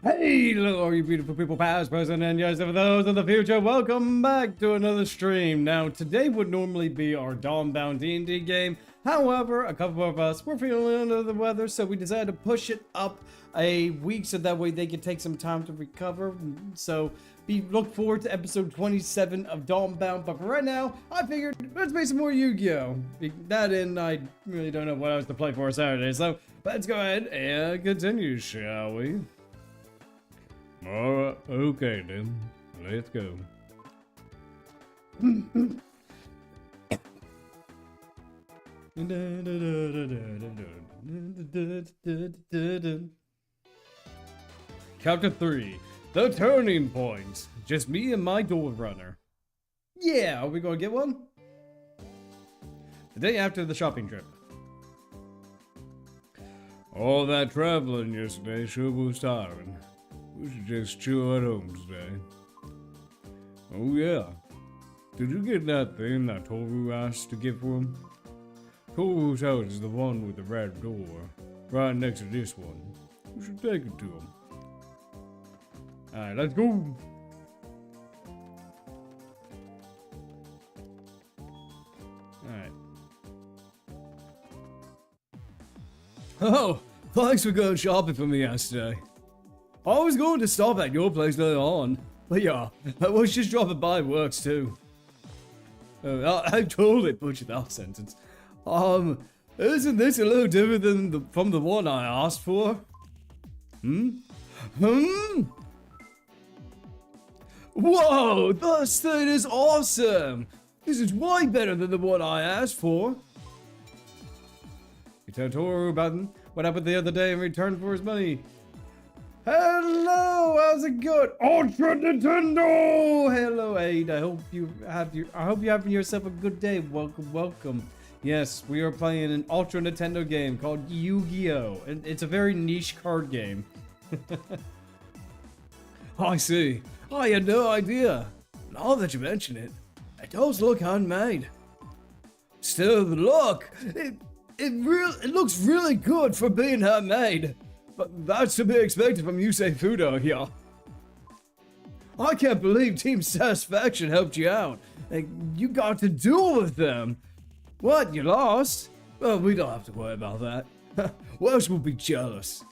Hello, all you beautiful people, past, present, and yes, for those in the future, welcome back to another stream. Now, today would normally be our Dawnbound D&D game. However, a couple of us were feeling under the weather, so we decided to push it up a week so that way they can take some time to recover. So, look forward to episode 27 of Dawnbound. But for right now, I figured let's play some more Yu-Gi-Oh! That and I really don't know what else to play for Saturday, so let's go ahead and continue, shall we? Alright, okay then. Let's go. Chapter 3. The Turning Point. Just me and my door runner. Yeah, are we gonna get one? The day after the shopping trip. All that traveling yesterday sure was tiring. We should just chill at home today. Oh yeah. Did you get that thing that Toru asked to get for him? Toru's house is the one with the red door, right next to this one. We should take it to him. Alright, let's go! Alright. Oh, thanks for going shopping for me yesterday. I was going to stop at your place later on, but yeah, I was just dropping by works too. I totally butchered that sentence. Isn't this a little different than from the one I asked for? Whoa, this thing is awesome! This is way better than the one I asked for. You told Toru about what happened the other day in return for his money. Hello, how's it going? Ultra Nintendo! Hello, Aid. I hope you having yourself a good day. Welcome, welcome. Yes, we are playing an Ultra Nintendo game called Yu-Gi-Oh! And it's a very niche card game. I see. I had no idea. Now that you mention it, it does look handmade. Still, look, it looks really good for being handmade. But that's to be expected from Yusei Fudo here. I can't believe Team Satisfaction helped you out. And you got to duel with them. What, you lost? Well, we don't have to worry about that. Welsh will be jealous.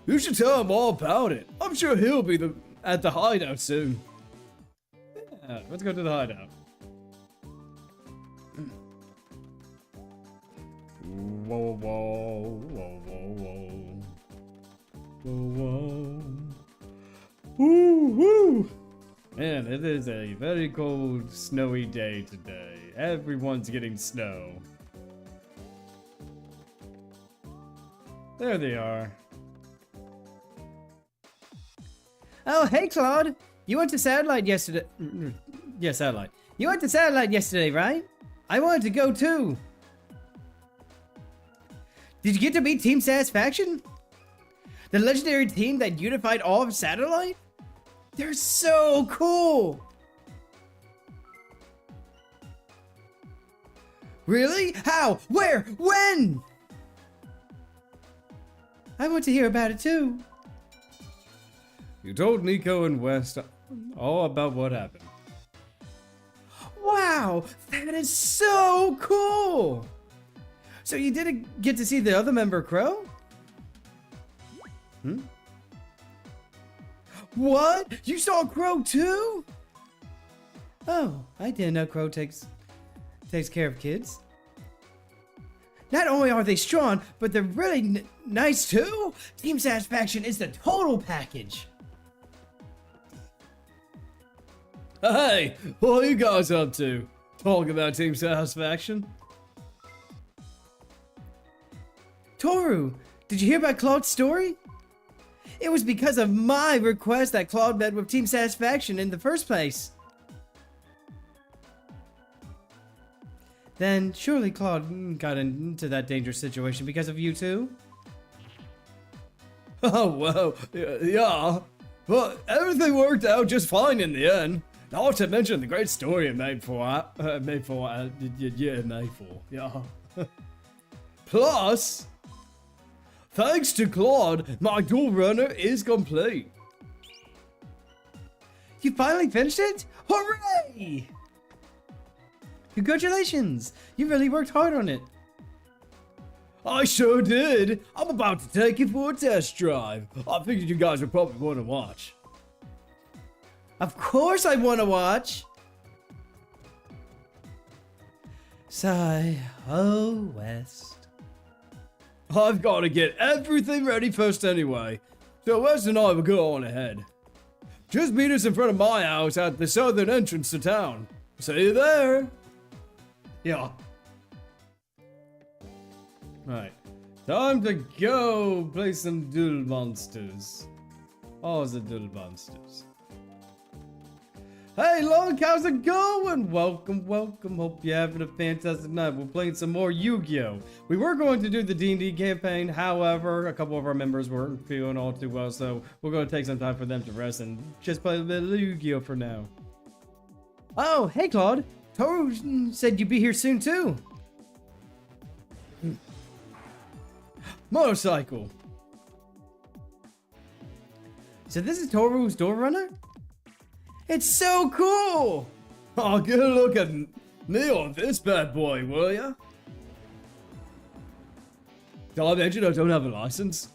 You should tell him all about it. I'm sure he'll be at the hideout soon. Yeah, let's go to the hideout. Whoa, whoa, whoa, whoa, whoa. Whoa, whoa. Woo, woo. Man, it is a very cold, snowy day today. Everyone's getting snow. There they are. Oh, hey, Claude. You went to Satellite yesterday. Yeah, Satellite. You went to Satellite yesterday, right? I wanted to go too. Did you get to meet Team Satisfaction? The legendary team that unified all of Satellite? They're so cool! Really? How? Where? When? I want to hear about it too. You told Nico and West all about what happened. Wow! That is so cool! So you didn't get to see the other member, Crow? What? You saw Crow too? Oh, I didn't know Crow takes care of kids. Not only are they strong, but they're really nice too. Team Satisfaction is the total package. Hey, what are you guys up to? Talking about Team Satisfaction? Toru, did you hear about Claude's story? It was because of my request that Claude met with Team Satisfaction in the first place. Then surely Claude got into that dangerous situation because of you too? Oh, well, yeah. But everything worked out just fine in the end. Not to mention the great story it made for. Yeah. Plus, Thanks to Claude, my dual runner is complete. You finally finished it? Hooray! Congratulations! You really worked hard on it. I sure did. I'm about to take it for a test drive. I figured you guys would probably want to watch. Of course I want to watch! Sigh, oh West. I've got to get everything ready first anyway. So Wes and I will go on ahead. Just meet us in front of my house at the southern entrance to town. See you there. Yeah. Right. Time to go play some Duel Monsters. Oh, the Duel Monsters. Hey, Lunk, how's it going? Welcome, welcome. Hope you're having a fantastic night. We're playing some more Yu-Gi-Oh! We were going to do the D&D campaign. However, a couple of our members weren't feeling all too well, so we're going to take some time for them to rest and just play a bit of Yu-Gi-Oh! For now. Oh, hey Claude. Toru said you'd be here soon too. Motorcycle. So this is Toru's door runner? It's so cool! Oh, get a look at me on this bad boy, will ya? Did I mention I don't have a license?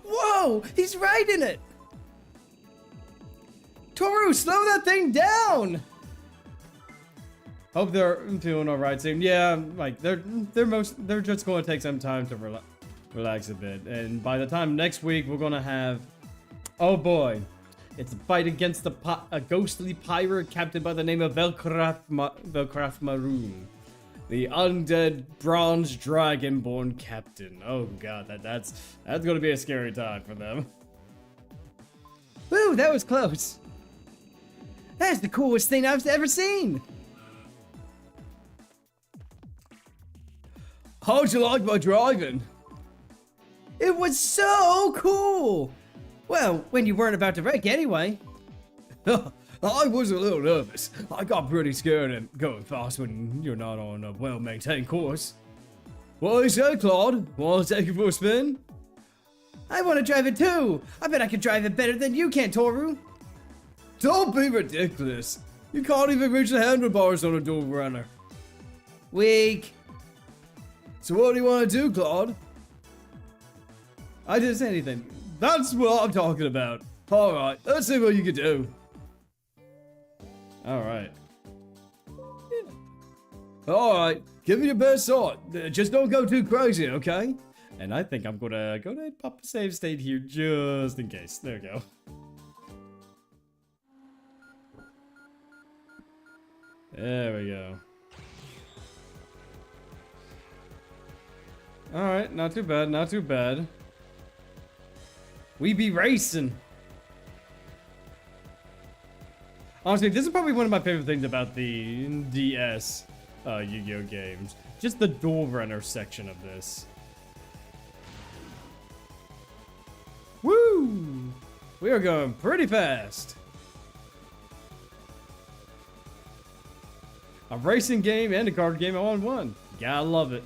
Whoa! He's riding it! Toru, slow that thing down! Hope they're doing alright soon. Yeah, like they're just going to take some time to relax a bit, and by the time next week we're gonna have, oh boy, it's a fight against a ghostly pirate captain by the name of Velcraft Maroon, the undead bronze dragonborn captain. Oh god, that's gonna be a scary time for them. Woo, that was close. That's the coolest thing I've ever seen. How'd you like my driving? It was so cool! Well, when you weren't about to wreck anyway. I was a little nervous. I got pretty scared of going fast when you're not on a well-maintained course. What do you say, Claude? Want to take it for a spin? I want to drive it too! I bet I can drive it better than you can, Toru! Don't be ridiculous. You can't even reach the handlebars on a dual runner. Weak. So what do you want to do, Claude? I didn't say anything. That's what I'm talking about. Alright, let's see what you can do. Alright. Alright, give me your best shot. Just don't go too crazy, okay? And I think I'm gonna go ahead and pop a save state here just in case. There we go. There we go. Alright, not too bad, not too bad. We be racing. Honestly, this is probably one of my favorite things about the DS Yu-Gi-Oh games. Just the dual runner section of this. Woo! We are going pretty fast. A racing game and a card game all in one. Gotta love it.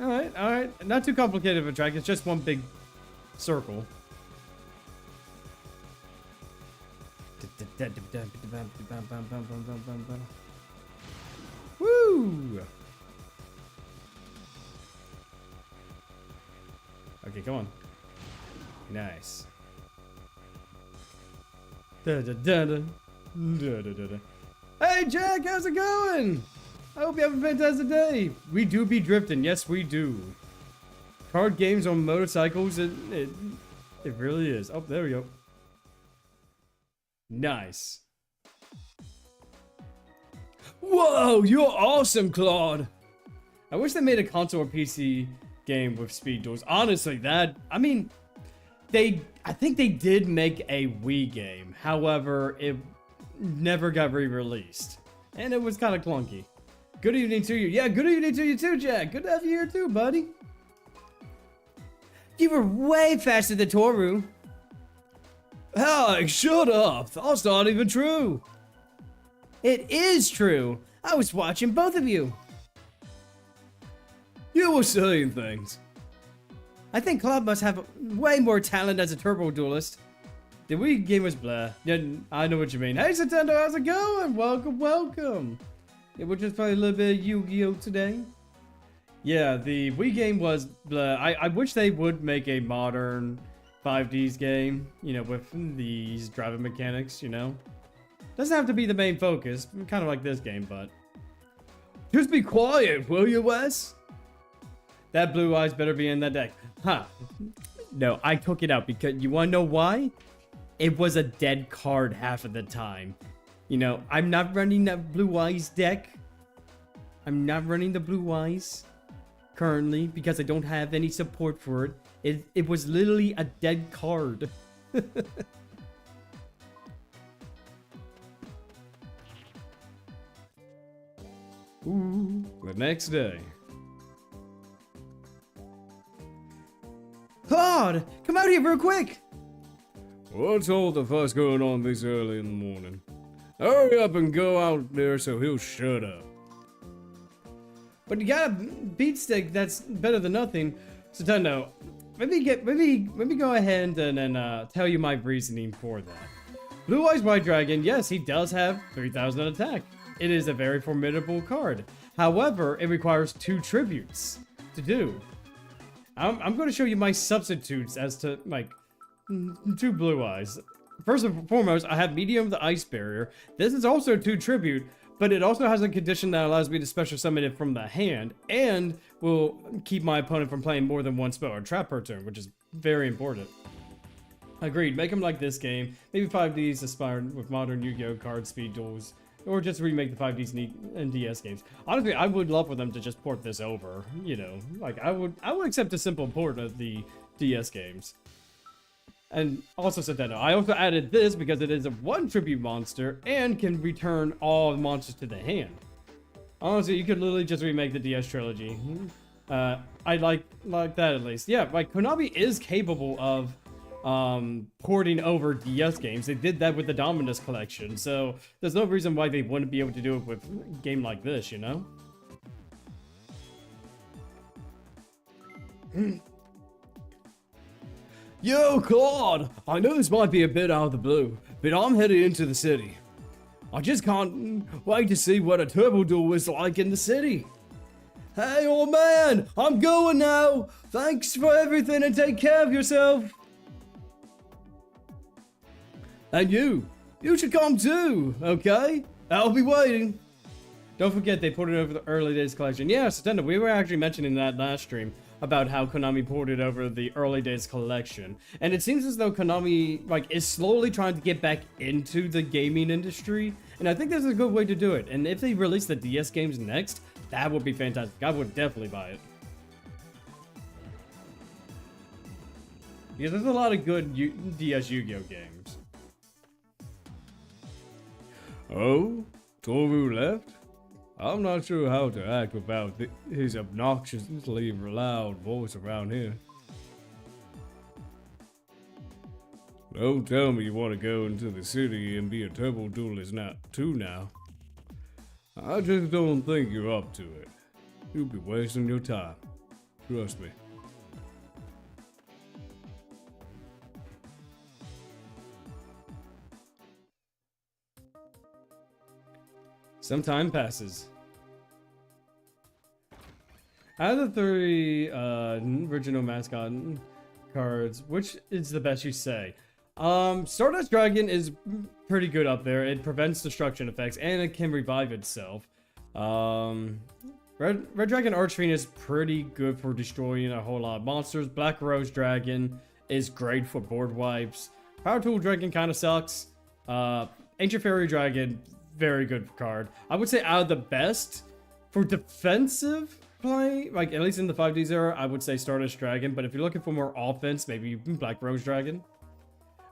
Alright, alright. Not too complicated of a track, it's just one big circle. Woo! Okay, come on. Nice. Hey Jack, how's it going? I hope you have a fantastic day. We do be drifting, yes we do. Card games on motorcycles, it really is. Oh, there we go. Nice. Whoa, you're awesome, Claude. I wish they made a console or PC game with speed duels. Honestly, I think they did make a Wii game. However, it never got re-released. And it was kind of clunky. Good evening to you. Yeah, good evening to you too, Jack. Good to have you here too, buddy. You were way faster than Toru. Alex, shut up. That's not even true. It is true. I was watching both of you. You were saying things. I think Club must have way more talent as a turbo duelist. The Wii game was blah. Yeah, I know what you mean. Hey, Nintendo, how's it going? Welcome, welcome. Yeah, we'll just play a little bit of Yu-Gi-Oh today. Yeah, the Wii game was blah. I wish they would make a modern 5Ds game, you know, with these driving mechanics, you know. Doesn't have to be the main focus, kind of like this game, but... Just be quiet, will you, Wes? That blue eyes better be in that deck. Huh. No, I took it out because, you wanna know why? It was a dead card half of the time. You know, I'm not running that blue eyes deck. I'm not running the blue eyes currently because I don't have any support for it. It was literally a dead card. Ooh, the next day. Claude, come out here real quick. What's all the fuss going on this early in the morning? Hurry up and go out there so he'll shut up. But you got a beat stick that's better than nothing. So Nintendo, let me go ahead and then tell you my reasoning for that. Blue Eyes White Dragon, yes, he does have 3,000 attack. It is a very formidable card. However, it requires 2 tributes to do. I'm going to show you my substitutes as to, like, 2 blue eyes. First and foremost, I have Medium the Ice Barrier. This is also 2 tribute, but it also has a condition that allows me to special summon it from the hand, and will keep my opponent from playing more than 1 spell or trap per turn, which is very important. Agreed, make them like this game. Maybe 5Ds inspired with modern Yu-Gi-Oh card speed duels. Or just remake the 5Ds and DS games. Honestly, I would love for them to just port this over. You know, like I would accept a simple port of the DS games. And also said that I also added this because it is a 1 tribute monster and can return all the monsters to the hand. Honestly, you could literally just remake the DS trilogy. I like that at least. Yeah, like Konami is capable of porting over DS games. They did that with the Dominus collection, so there's no reason why they wouldn't be able to do it with a game like this, you know? Yo, Claude! I know this might be a bit out of the blue, but I'm headed into the city. I just can't wait to see what a turbo duel is like in the city. Hey, old man! I'm going now! Thanks for everything and take care of yourself! And you should come too, okay? I'll be waiting. Don't forget they ported over the early days collection. Yeah, Nintendo, we were actually mentioning that last stream about how Konami ported over the early days collection. And it seems as though Konami like is slowly trying to get back into the gaming industry. And I think this is a good way to do it. And if they release the DS games next, that would be fantastic. I would definitely buy it. Because there's a lot of good DS Yu-Gi-Oh games. Oh? Toru left? I'm not sure how to act about his obnoxiously loud voice around here. Don't tell me you want to go into the city and be a turbo duelist now. I just don't think you're up to it. You'll be wasting your time. Trust me. Some time passes. Out of the 3 original mascot cards, which is the best you say? Stardust Dragon is pretty good up there. It prevents destruction effects and it can revive itself. Red Dragon Archfiend is pretty good for destroying a whole lot of monsters. Black Rose Dragon is great for board wipes. Power Tool Dragon kind of sucks. Ancient Fairy Dragon, very good card. I would say out of the best for defensive play, like at least in the 5Ds era, I would say Stardust Dragon. But if you're looking for more offense, maybe Black Rose Dragon.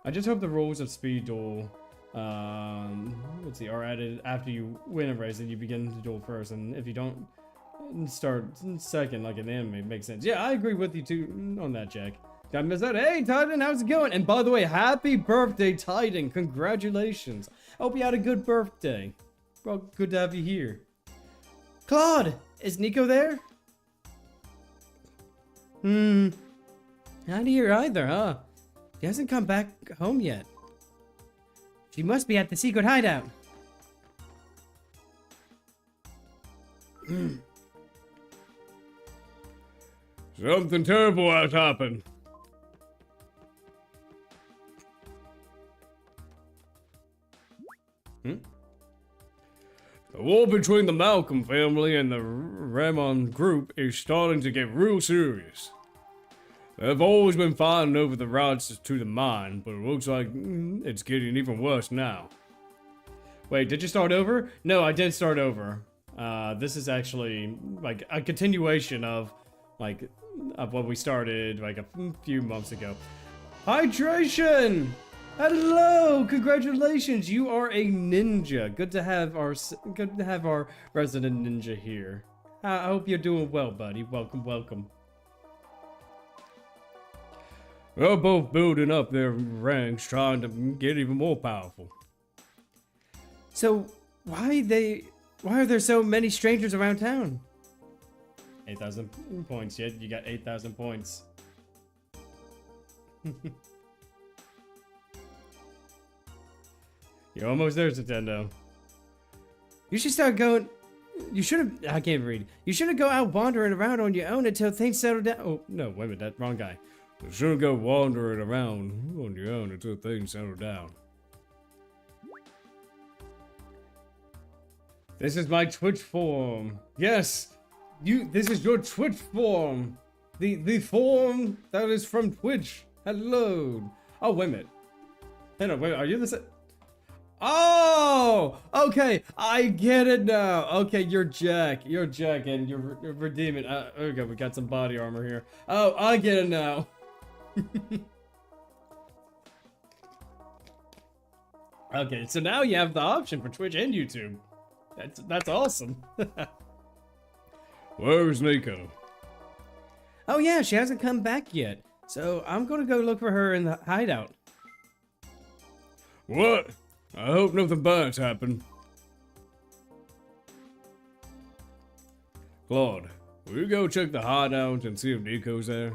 I just hope the rules of Speed Duel, let's see, are added after you win a race and you begin to duel first. And if you don't start second, like an anime, it makes sense. Yeah, I agree with you too on that, Jack. Got miss out. Hey, Titan, how's it going? And by the way, happy birthday, Titan. Congratulations. I hope you had a good birthday. Well, good to have you here. Claude, is Nico there? Not here either, huh? She hasn't come back home yet. She must be at the secret hideout. Something terrible has happened. The war between the Malcolm family and the Ramon group is starting to get real serious. They've always been fighting over the rights to the mine, but it looks like it's getting even worse now. Wait, did you start over? No, I did start over. This is actually like a continuation of what we started like a few months ago. Hydration! Hello! Congratulations! You are a ninja. Good to have our resident ninja here. I hope you're doing well, buddy. Welcome, welcome. They're both building up their ranks, trying to get even more powerful. So why are there so many strangers around town? 8,000 points. Yet you got 8,000 points. You're almost there, Nintendo. You should start going. You should have. I can't read. You shouldn't go out wandering around on your own until things settle down. Oh no, wait a minute, that wrong guy. You shouldn't go wandering around on your own until things settle down. This is my Twitch form. Yes, this is your Twitch form. The form that is from Twitch. Hello. Oh wait a minute. Hey, no, wait. Are you the same? Oh, okay, I get it now. Okay, you're Jack, and you're redeeming. Okay, we got some body armor here. Oh, I get it now. Okay, so now you have the option for Twitch and YouTube. That's awesome. Where's Nico? Oh yeah, she hasn't come back yet. So I'm gonna go look for her in the hideout. What? I hope nothing bad's happened. Claude, will you go check the hideout and see if Nico's there?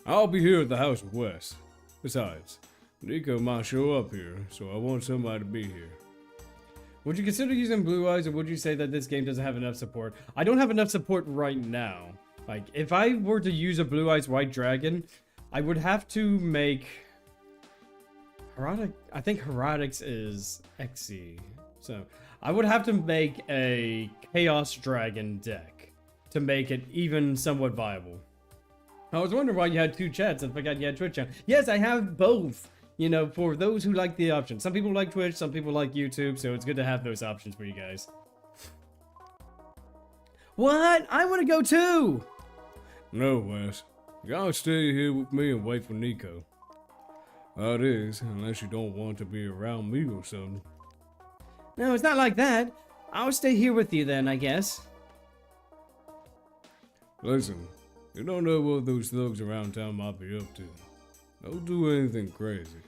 I'll be here at the house with Wes. Besides, Nico might show up here, so I want somebody to be here. Would you consider using Blue Eyes, or would you say that this game doesn't have enough support? I don't have enough support right now. Like, if I were to use a Blue Eyes White Dragon, I would have to make... I think Heretics is XE. So, I would have to make a Chaos Dragon deck to make it even somewhat viable. I was wondering why you had two chats and forgot you had Twitch channel. Yes, I have both. You know, for those who like the option. Some people like Twitch, some people like YouTube, so it's good to have those options for you guys. What? I want to go too! No, Wes. You gotta stay here with me and wait for Nico. That is, unless you don't want to be around me or something. No, it's not like that. I'll stay here with you then, I guess. Listen, you don't know what those thugs around town might be up to. Don't do anything crazy.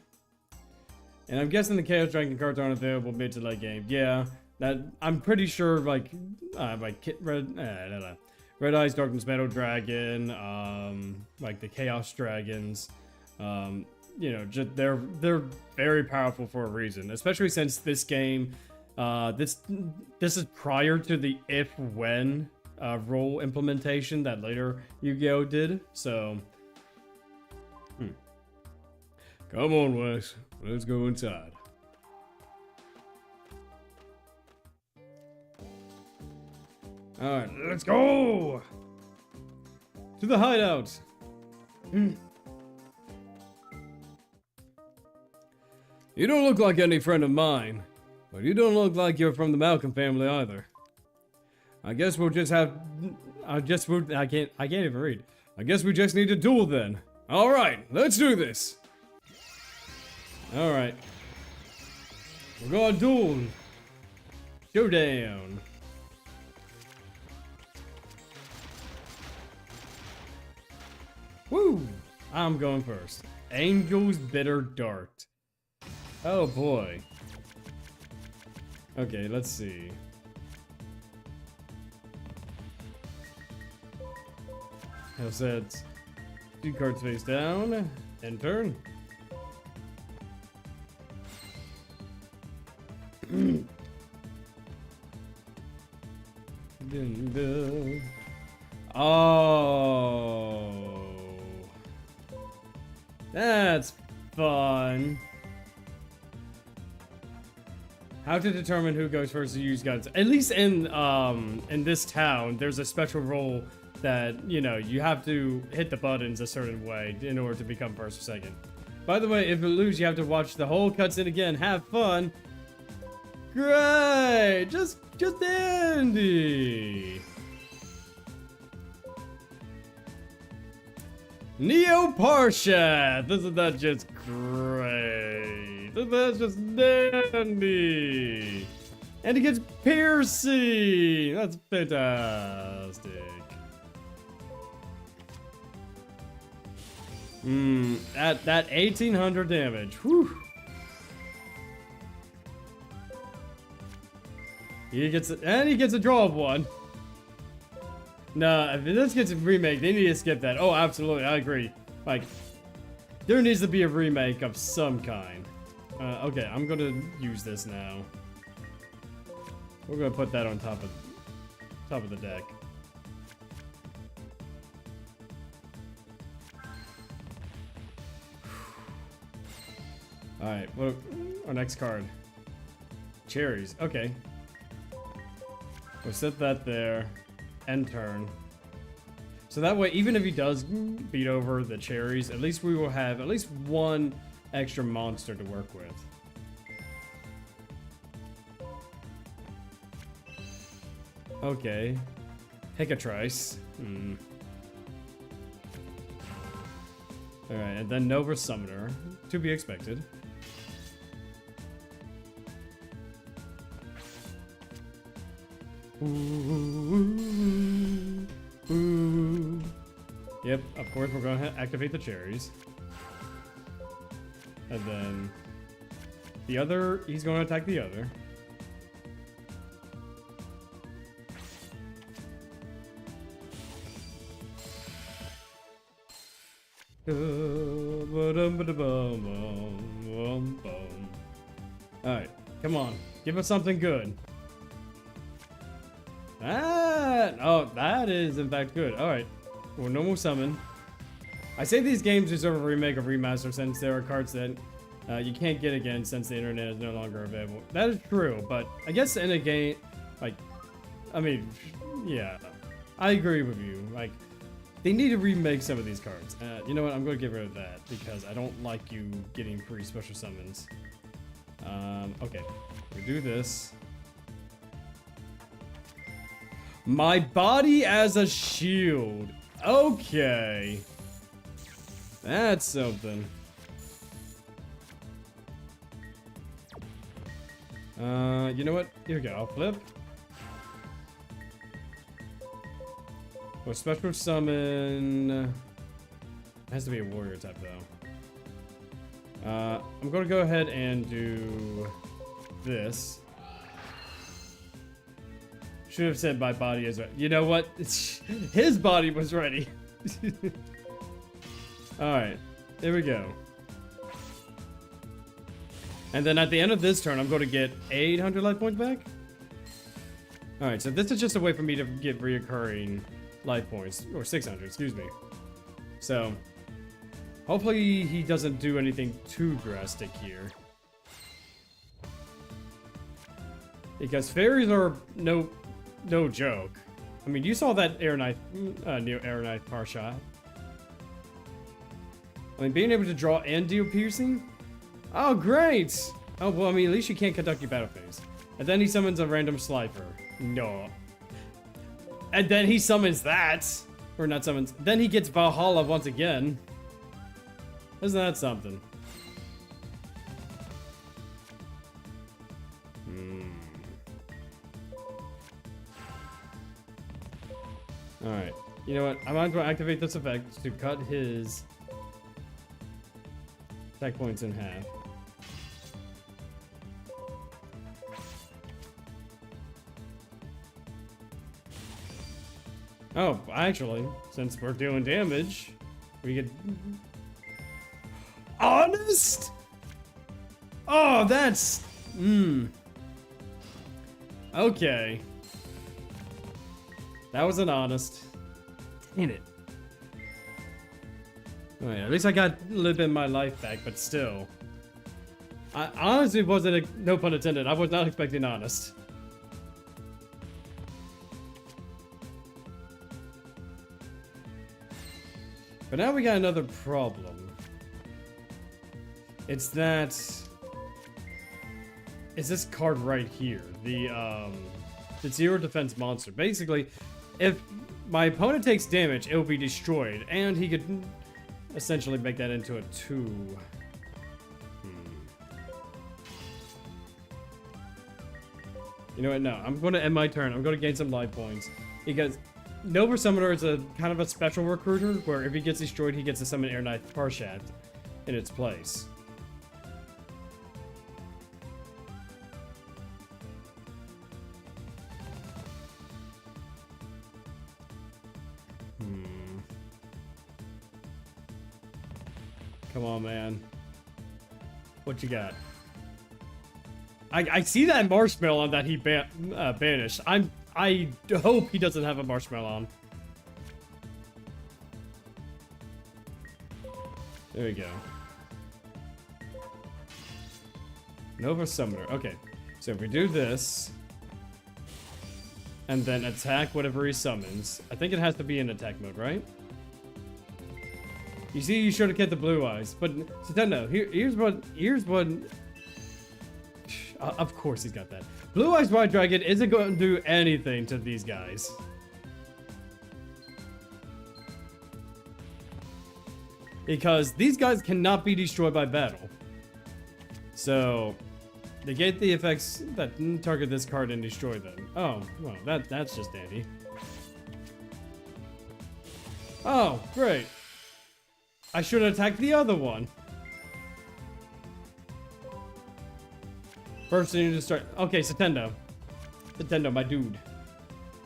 And I'm guessing the Chaos Dragon cards aren't available mid to late game. Yeah, that I'm pretty sure like Red Eyes Darkness Metal Dragon, like the Chaos Dragons, you know, just they're very powerful for a reason. Especially since this game, this is prior to the if-when role implementation that later Yu-Gi-Oh did. So. Come on, Wes. Let's go inside. Alright, let's go! To the hideout! You don't look like any friend of mine, but you don't look like you're from the Malcolm family either. I guess we'll just have... I can't even read. I guess we just need a duel then. Alright, let's do this! Alright. We're going duel. Showdown. Woo! I'm going first. Angel's Bitter Dart. Oh boy. Okay, let's see. He'll set 2 cards face down and turn. Oh, that's fun. How to determine who goes first to use guns. At least in this town, there's a special rule that, you know, you have to hit the buttons a certain way in order to become first or second. By the way, if you lose, you have to watch the whole cutscene again. Have fun. Great! Just dandy. Neo Parshat! Isn't that just great? That's just dandy! And it gets piercing! That's fantastic. That 1800 damage. Whew. He gets a draw of 1. Nah, if this gets a remake, they need to skip that. Oh, absolutely, I agree. Like, there needs to be a remake of some kind. Okay, I'm gonna use this now. We're gonna put that on top of the deck. All right, what our next card? Cherries. Okay. We'll set that there. End turn. So that way, even if he does beat over the cherries, at least we will have at least 1 extra monster to work with. Okay. Hecatrice. Alright, and then Nova Summoner. To be expected. Ooh. Yep, of course we're gonna activate the cherries. And then the other, he's gonna attack the other. Alright, come on. Give us something good. That is in fact good. Alright. Well, normal summon. I say these games deserve a remake or remaster since there are cards that you can't get again since the internet is no longer available. That is true, but I guess in a game, like, I mean, yeah, I agree with you. Like, they need to remake some of these cards. You know what? I'm going to get rid of that because I don't like you getting free special summons. Okay, we do this. My body as a shield. Okay. That's something. You know what? Here we go. I'll flip. Or special summon. It has to be a warrior type though. I'm gonna go ahead and do this. Should have said my body is ready. You know what? His body was ready. Alright. There we go. And then at the end of this turn, I'm going to get 800 life points back. Alright, so this is just a way for me to get reoccurring life points. Or 600, excuse me. So, hopefully he doesn't do anything too drastic here. Because fairies are no joke. I mean, you saw that air knife, new air knife par shot. I mean, being able to draw and deal piercing? Oh, great! Oh, well, I mean, at least you can't conduct your battle phase. And then he summons a random slifer. No. And then he summons that. Or not summons. Then he gets Valhalla once again. Isn't that something? Alright. You know what? I'm going to activate this effect to cut his attack points in half. Oh, actually, since we're doing damage, we could... Honest? Oh, that's... Okay. That was an honest. Damn it. Alright, at least I got a little bit of my life back, but still. I honestly wasn't, no pun intended, I was not expecting honest. But now we got another problem. It's that... It's this card right here. The zero defense monster. Basically, if my opponent takes damage, it will be destroyed. And he could essentially make that into a 2. You know what? No, I'm going to end my turn. I'm going to gain some life points. Because Nova Summoner is a kind of a special recruiter where if he gets destroyed, he gets to summon Air Knight Parshat in its place. Come on, man. What you got? I see that marshmallow that he banished. I hope he doesn't have a marshmallow on. There we go. Nova Summoner. Okay. So if we do this, and then attack whatever he summons, I think it has to be in attack mode, right? You see, you should have kept the blue eyes, but Nintendo, here's what. Of course he's got that. Blue Eyes White Dragon isn't going to do anything to these guys. Because these guys cannot be destroyed by battle. So, negate the effects that target this card and destroy them. Oh, well, that's just dandy. Oh, great. I should attack the other one. First, I need to start. Okay, Nintendo. Nintendo, my dude.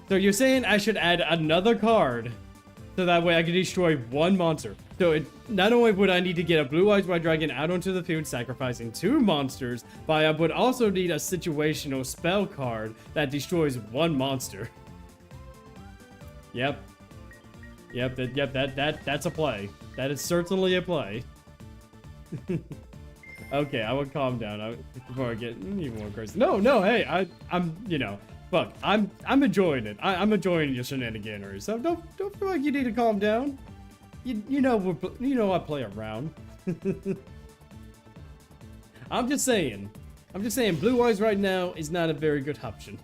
So you're saying I should add another card so that way I can destroy one monster. So not only would I need to get a Blue Eyes White Dragon out onto the field, sacrificing 2 monsters, but I would also need a situational spell card that destroys 1 monster. Yep. That's a play. That is certainly a play. Okay, I would calm down before I get even more crazy. No, hey, I'm, you know, look, I'm enjoying it. I'm enjoying your shenaniganery. So don't feel like you need to calm down. You know I play around. I'm just saying, Blue Eyes right now is not a very good option.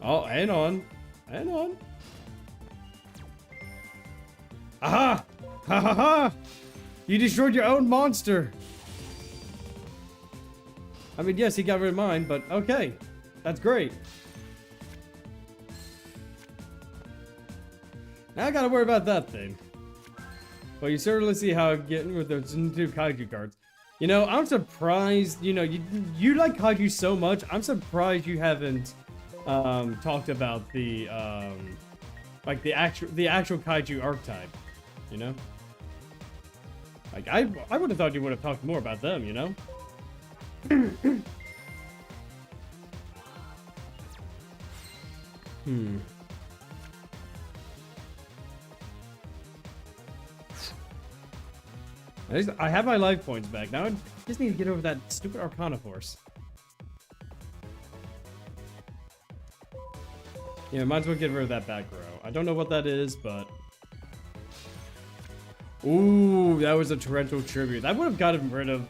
Oh, hang on. Aha! Ha ha ha! You destroyed your own monster! I mean, yes, he got rid of mine, but okay. That's great. Now I gotta worry about that thing. Well, you certainly see how I'm getting with those 2 kaiju cards. You know, I'm surprised, you know, you like kaiju so much, I'm surprised you haven't talked about the like the actual kaiju archetype, you know? Like, I would have thought you would have talked more about them, you know? At least I have my life points back. Now I just need to get over that stupid Arcana Force. Yeah, might as well get rid of that back row. I don't know what that is, but... Ooh, that was a torrential tribute. That would have gotten rid of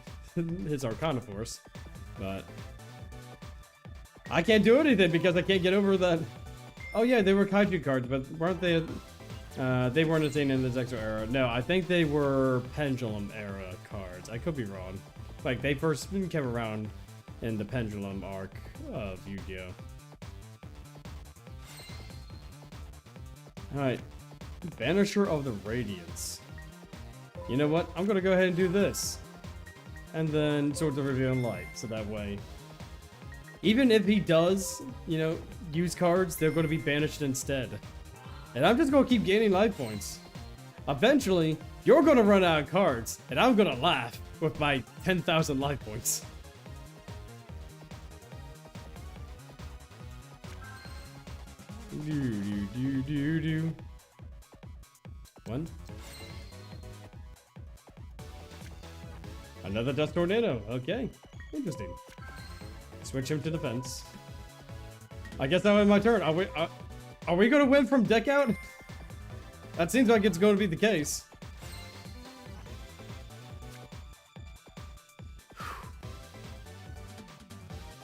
his Arcana Force, but I can't do anything because I can't get over that. Oh yeah, they were kaiju cards, but weren't they? They weren't a thing in the Zexo era. No, I think they were Pendulum era cards. I could be wrong. Like they first came around in the Pendulum arc of Yu-Gi-Oh. All right, Banisher of the Radiance. You know what? I'm gonna go ahead and do this. And then Swords of Revealing Light, so that way... even if he does, you know, use cards, they're going to be banished instead. And I'm just going to keep gaining life points. Eventually, you're going to run out of cards, and I'm going to laugh with my 10,000 life points. One. Another Dust Tornado. Okay. Interesting. Switch him to defense. I guess that was my turn. Are we going to win from deck out? That seems like it's going to be the case.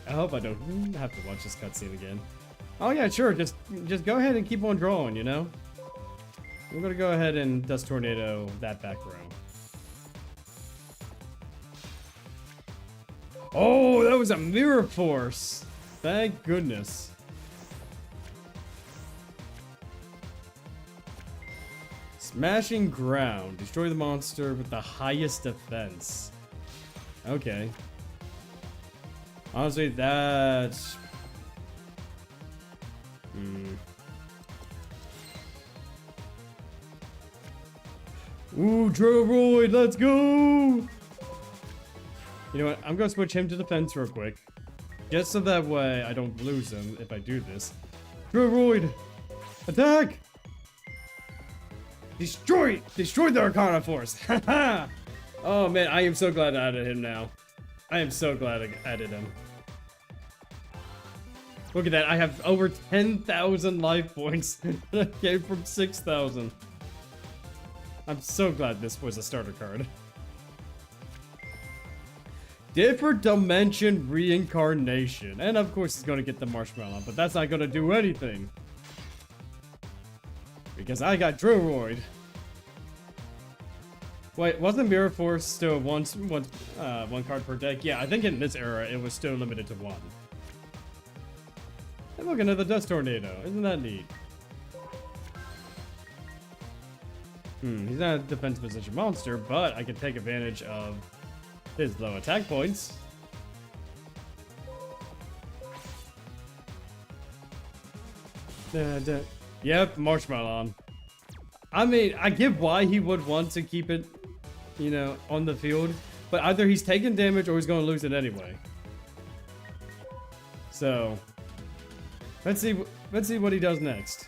I hope I don't have to watch this cutscene again. Oh yeah, sure. Just go ahead and keep on drawing, you know? We're gonna go ahead and Dust Tornado that back row. Oh, that was a Mirror Force! Thank goodness. Smashing Ground. Destroy the monster with the highest defense. Okay. Honestly, that's... Ooh, Droid, let's go! You know what? I'm gonna switch him to defense real quick. Just so that way I don't lose him if I do this. Droid! Attack! Destroy the Arcana Force! Haha! Oh man, I am so glad I added him now. I am so glad I added him. Look at that, I have over 10,000 life points. I came from 6,000. I'm so glad this was a starter card. Different Dimension Reincarnation. And of course he's gonna get the Marshmallow, but that's not gonna do anything. Because I got Droid. Wait, wasn't Mirror Force still one card per deck? Yeah, I think in this era it was still limited to one. And look, another Dust Tornado. Isn't that neat? He's not a defense position monster, but I can take advantage of his low attack points. Yep, Marshmallow. I mean, I get why he would want to keep it, you know, on the field, but either he's taking damage or he's going to lose it anyway. So, let's see what he does next.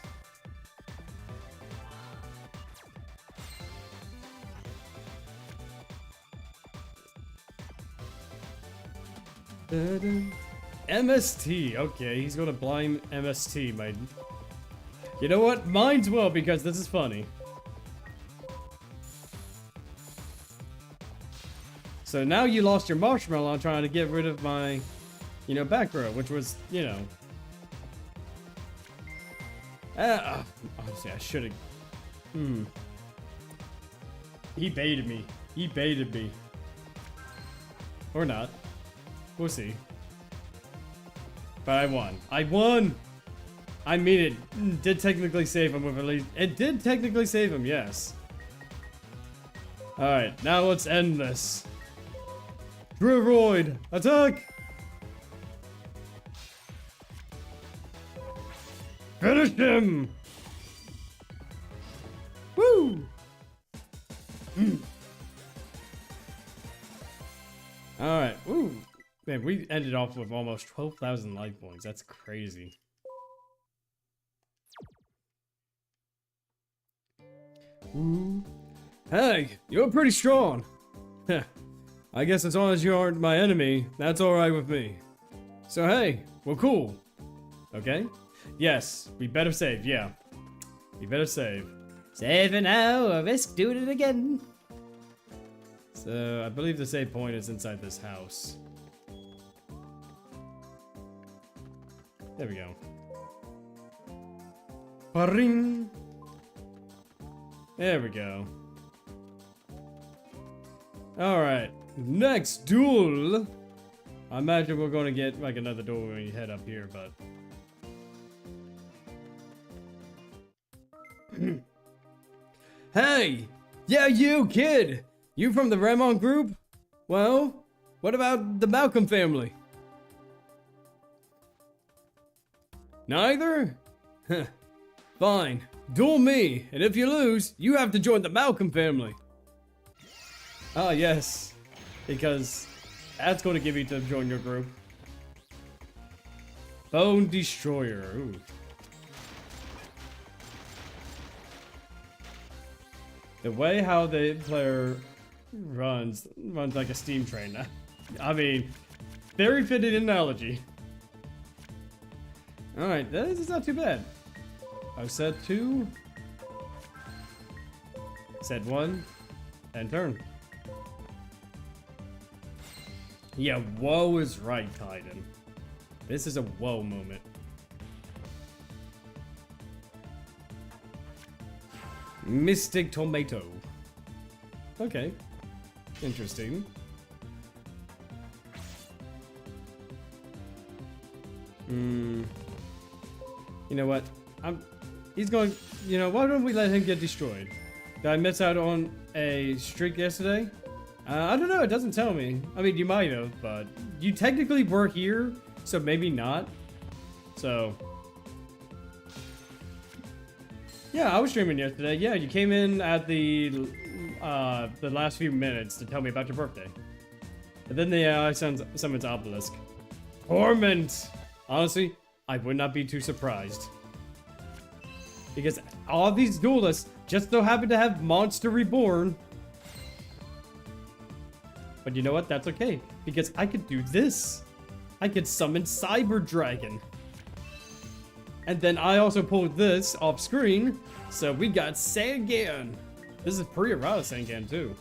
MST. Okay, he's gonna blind MST, my... You know what? Mine's will, because this is funny. So now you lost your Marshmallow trying to get rid of my, you know, back row, which was, you know... honestly, I should've... He baited me. He baited me. Or not. We'll see. But I won. I won! I mean, it did technically save him with at least... It did technically save him, yes. Alright, now let's end this. Droid, attack! Finish him! Woo! Alright, woo! Man, we ended off with almost 12,000 life points. That's crazy. Ooh. Hey, you're pretty strong. I guess as long as you aren't my enemy, that's alright with me. So hey, we're cool. Okay? Yes, we better save, yeah. We better save. Save it now or risk doing it again. So, I believe the save point is inside this house. There we go. Ba-ring. There we go. Alright, next duel. I imagine we're going to get like another duel when we head up here, but... Hey! Yeah, you, kid! You from the Ramon group? Well, what about the Malcolm family? Neither? Huh. Fine. Duel me, and if you lose, you have to join the Malcolm family. Ah, yes. Because that's going to give you to join your group. Bone Destroyer. Ooh. The way how the player runs like a steam train. I mean, very fitting analogy. Alright, this is not too bad. I said 2. Said 1. And turn. Yeah, whoa is right, Titan. This is a whoa moment. Mystic Tomato. Okay. Interesting. You know what? He's going... You know, why don't we let him get destroyed? Did I miss out on a streak yesterday? I don't know, it doesn't tell me. I mean, you might have, but you technically were here, so maybe not. So... Yeah, I was streaming yesterday. Yeah, you came in at the last few minutes to tell me about your birthday. And then I summoned Obelisk. Torment! Honestly, I would not be too surprised. Because all of these duelists just so happen to have Monster Reborn. But you know what? That's okay. Because I could do this. I could summon Cyber Dragon. And then I also pulled this off screen. So we got Sangan. This is pre-errata Sangan too.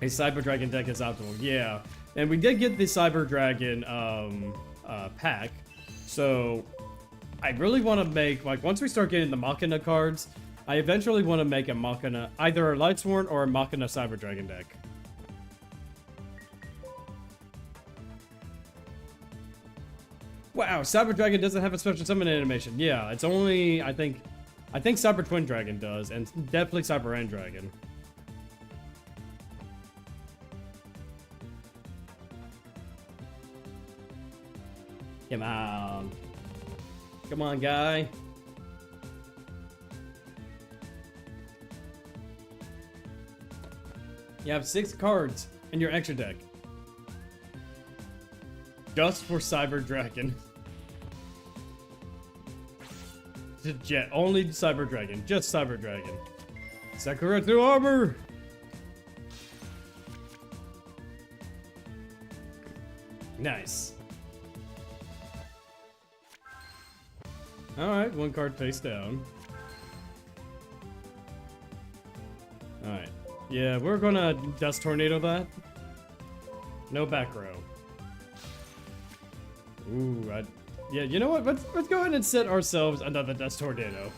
A Cyber Dragon deck is optimal. Yeah. And we did get the Cyber Dragon pack. So I really want to make, like, once we start getting the Machina cards, I eventually want to make a Machina, either a Lightsworn or a Machina Cyber Dragon deck. Wow, Cyber Dragon doesn't have a special summon animation. Yeah, it's only, I think Cyber Twin Dragon does, and definitely Cyber End Dragon. Come on. Come on, guy. You have 6 cards in your extra deck. Just for Cyber Dragon. Jet, only Cyber Dragon. Just Cyber Dragon. Sakura through armor! Nice. Alright, 1 card face down. Alright. Yeah, we're gonna Dust Tornado that. No back row. Ooh, yeah, you know what? Let's go ahead and set ourselves another Dust Tornado.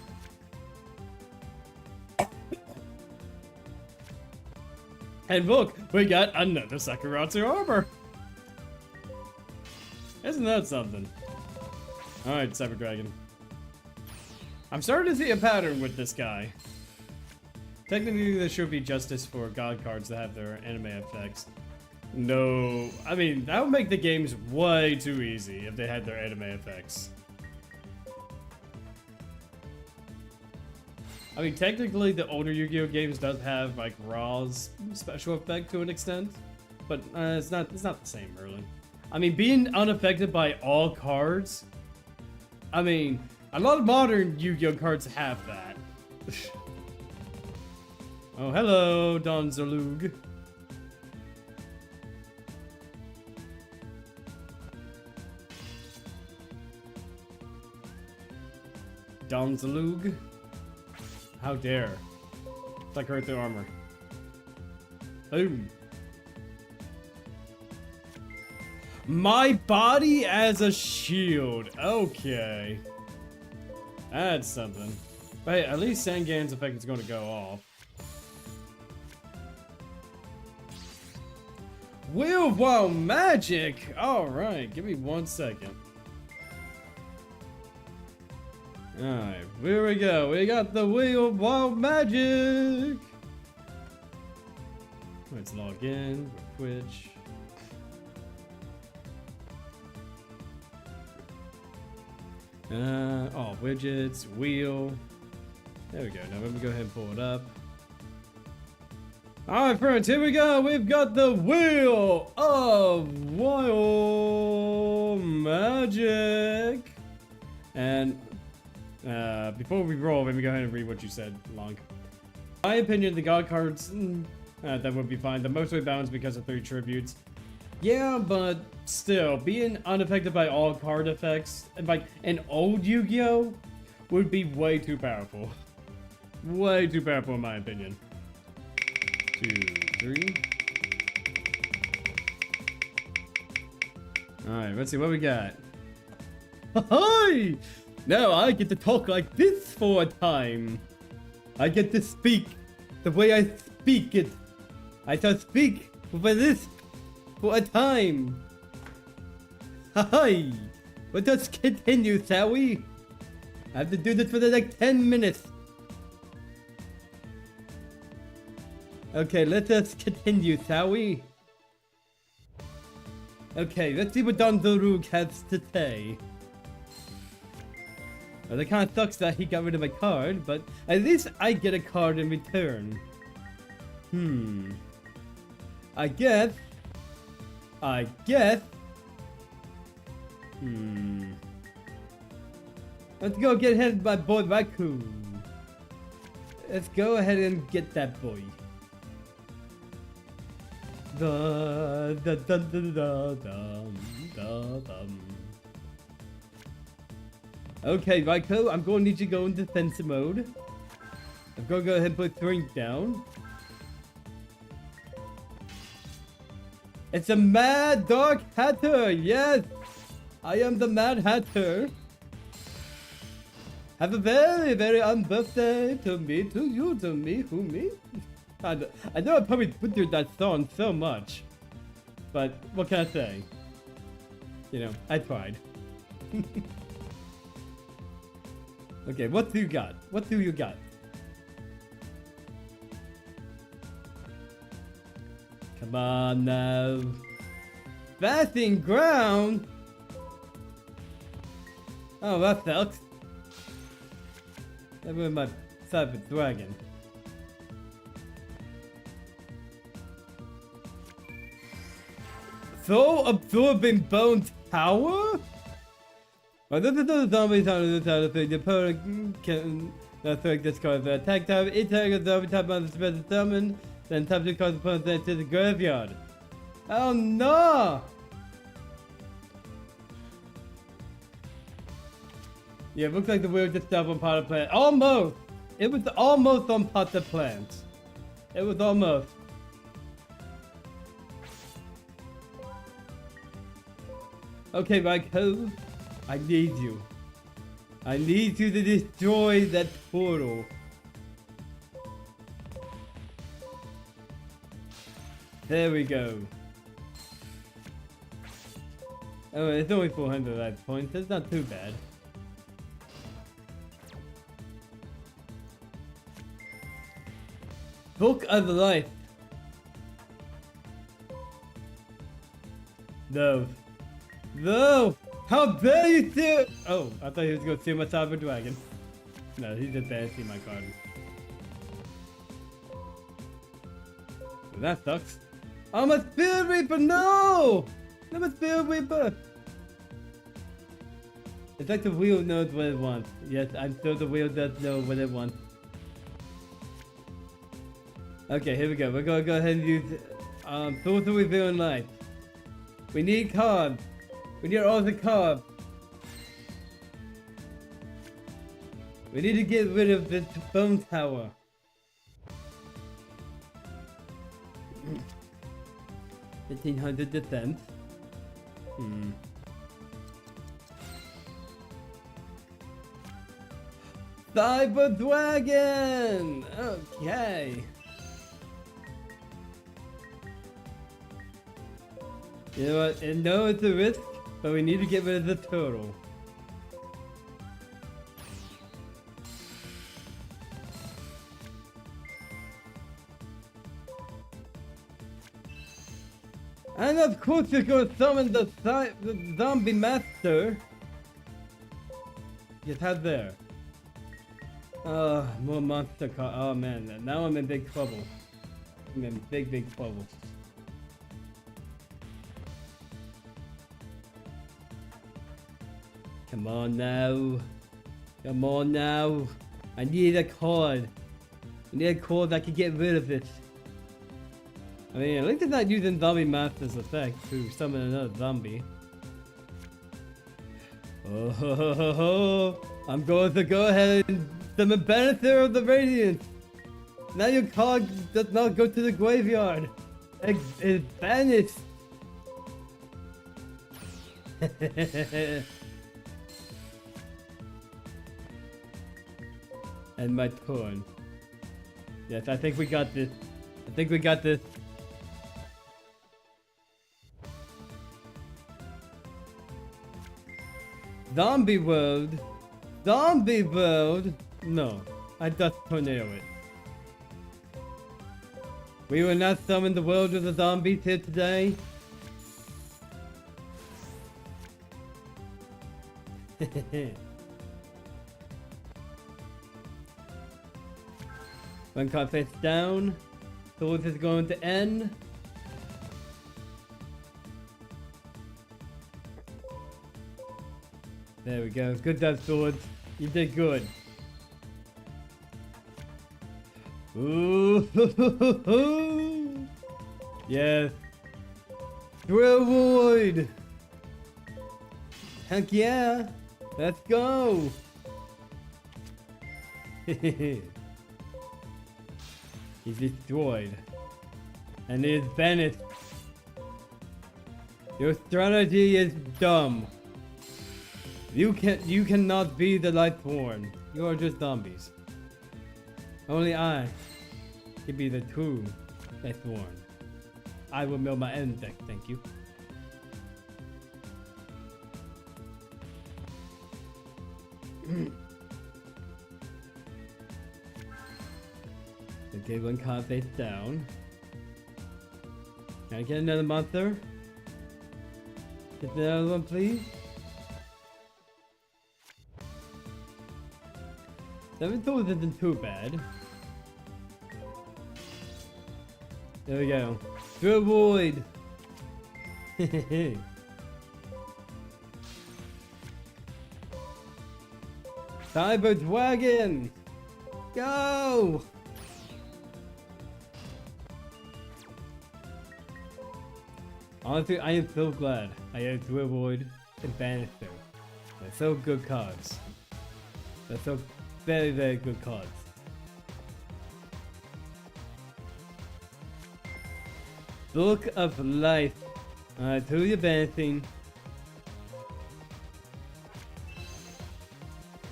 And look, we got another Sakuratsu armor. Isn't that something? Alright, Cyber Dragon. I'm starting to see a pattern with this guy. Technically, there should be justice for God cards that have their anime effects. No, I mean, that would make the games way too easy if they had their anime effects. I mean, technically, the older Yu-Gi-Oh games does have like Ra's special effect to an extent, but it's not the same, really. I mean, being unaffected by all cards. I mean, a lot of modern Yu-Gi-Oh cards have that. Oh, hello, Don Zalug. Don Zalug? How dare. It's like her through armor. Boom. My body as a shield. Okay. That's something. But hey, at least Sangan's effect is going to go off. Wheel of Wild Magic! Alright, give me 1 second. Alright, here we go. We got the Wheel of Wild Magic! Let's log in with Twitch. Oh, widgets, wheel. There we go. Now let me go ahead and pull it up. Alright, friends, here we go. We've got the Wheel of Wild Magic. And before we roll, let me go ahead and read what you said, Long. In my opinion, the god cards, that would be fine. The most way balanced because of 3 tributes. Yeah, but still, being unaffected by all card effects, like an old Yu-Gi-Oh! Would be way too powerful. Way too powerful in my opinion. 2, 3. Alright, let's see what we got. Hi! Now I get to talk like this for a time. I get to speak the way I speak it. I shall speak with this for a time. Hi! Let us continue, shall we? I have to do this for the next 10 minutes. Okay, let us continue, shall we? Okay, let's see what Don Darug has to say. Well, it kind of sucks that he got rid of my card, but at least I get a card in return. I guess. Let's go get ahead my boy Raccoon. Let's go ahead and get that boy. Okay, Raiko, I'm going to need you to go in defensive mode. I'm going to go ahead and put Drink down. It's a Mad Dark Hatter! Yes! I am the Mad Hatter. Have a very, very birthday to me, to you, to me, who me? I know I probably butchered that song so much. But what can I say? You know, I tried. Okay, what do you got? What do you got? Come on now. Fasting ground? Oh, that sucks. That was my Cyber Dragon. So absorbing bone tower? Well, this is the zombie on the side of the opponent can affect this card the attack type. Each target zombie type on the special summon, then tap to cause the opponent to the graveyard. Oh no! Yeah, it looks like the wheel just stopped on pot of plant. Almost! It was almost on pot of plant. It was almost. Okay, Raiko, I need you. I need you to destroy that portal. There we go. Oh, it's only 400 life points. That's not too bad. Book of Life. No. No! How dare you do? Oh, I thought he was going to steal my Cyber Dragon. No, he just banned my card. Well, that sucks. I'm a Spirit Reaper! No! I'm a Spirit Reaper! It's like the wheel knows what it wants. Yes, I'm sure the wheel does know what it wants. Okay, here we go. We're gonna go ahead and use Source of Revealing Light. We need cards. We need all the cards. We need to get rid of this bone tower. 1500 defense. Cyber Dragon! Okay. You know what? I know it's a risk, but we need to get rid of the turtle. And of course you're gonna summon the zombie master. Just head there. More monster car. Oh man, now I'm in big trouble. I'm in big trouble. Come on now. Come on now. I need a card. I need a card that can get rid of it. I mean, at least it's not using zombie master's effect to summon another zombie. Oh, ho, ho, ho, ho. I'm going to go ahead and summon Benefit of the Radiant. Now your card does not go to the graveyard. It's banished. And my turn. Yes, I think we got this. I think we got this. Zombie world. Zombie world. No, I just tornado it. We will not summon the world of the zombies here today. One card face down. Sword is going to end. There we go. Good job, Swords. You did good. Ooh. Yes. Drill Void. Heck yeah. Let's go. He's destroyed. And he is banished. Your strategy is dumb. You cannot be the Lightborn. You are just zombies. Only I can be the true Lightborn. I will mill my end deck, thank you. Okay, one card face down. Can I get another monster? Get another one, please. 7 tools isn't too bad. There we go. To avoid. Cyber Dragon! Go! Honestly, I am so glad I had to avoid and banish them. They're so good cards. They're so very, very good cards. Book of Life. Alright, who you banishing?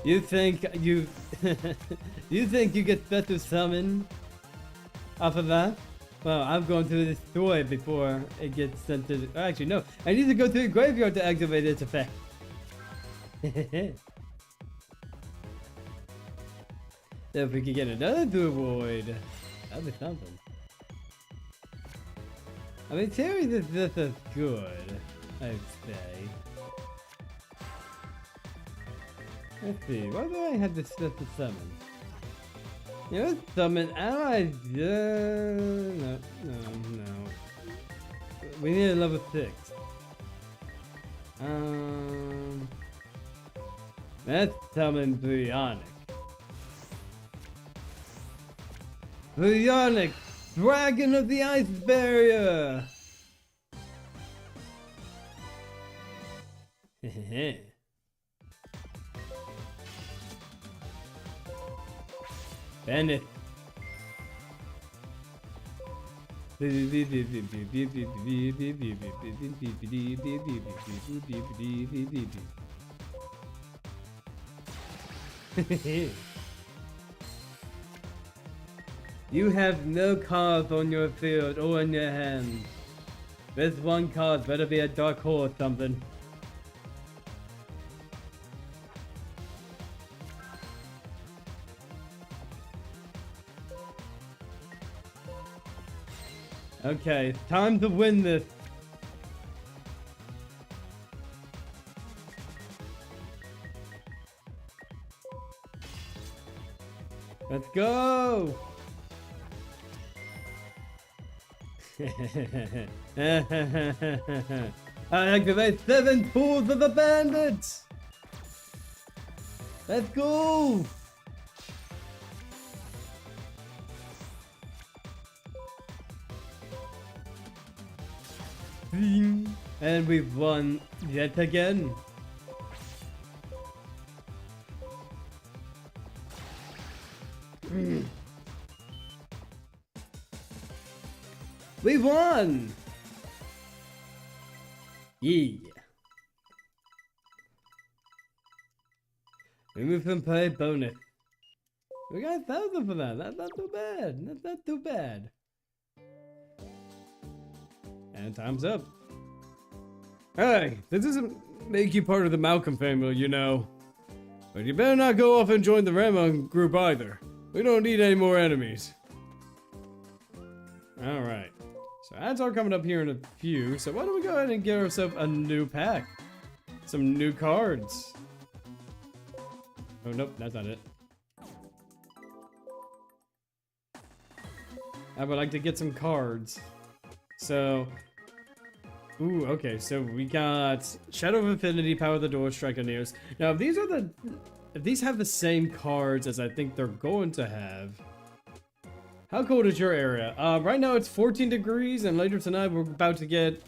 You think you you think you get better summon off of that? Well, I'm going to destroy it before it gets sent to the, actually no, I need to go to the graveyard to activate its effect. So if we could get another Dual Void, that'd be something. I mean, series is just as good, I'd say. Let's see, why do I have this stuff to summon? You know, summon allies. No. We need a level 6. Let's summon Bionic. Bionic, Dragon of the Ice Barrier. Bennett. You have no cards on your field or in your hand. This one card better be a dark hole or something. Okay, time to win this. Let's go! I activate 7 pools of the bandits! Let's go! And we've won yet again. We won! Yeah. Remove from play bonus. We got 1,000 for that. That's not too bad. That's not too bad. And time's up. Hey, this doesn't make you part of the Malcolm family, you know. But you better not go off and join the Ramon group either. We don't need any more enemies. Alright. So ads are coming up here in a few, so why don't we go ahead and get ourselves a new pack. Some new cards. Oh, nope, that's not it. I would like to get some cards. So... Ooh, okay, so we got Shadow of Infinity, Power of the Door, Strike Nears. Now, if these have the same cards as I think they're going to have... How cold is your area? Right now it's 14 degrees, and later tonight we're about to get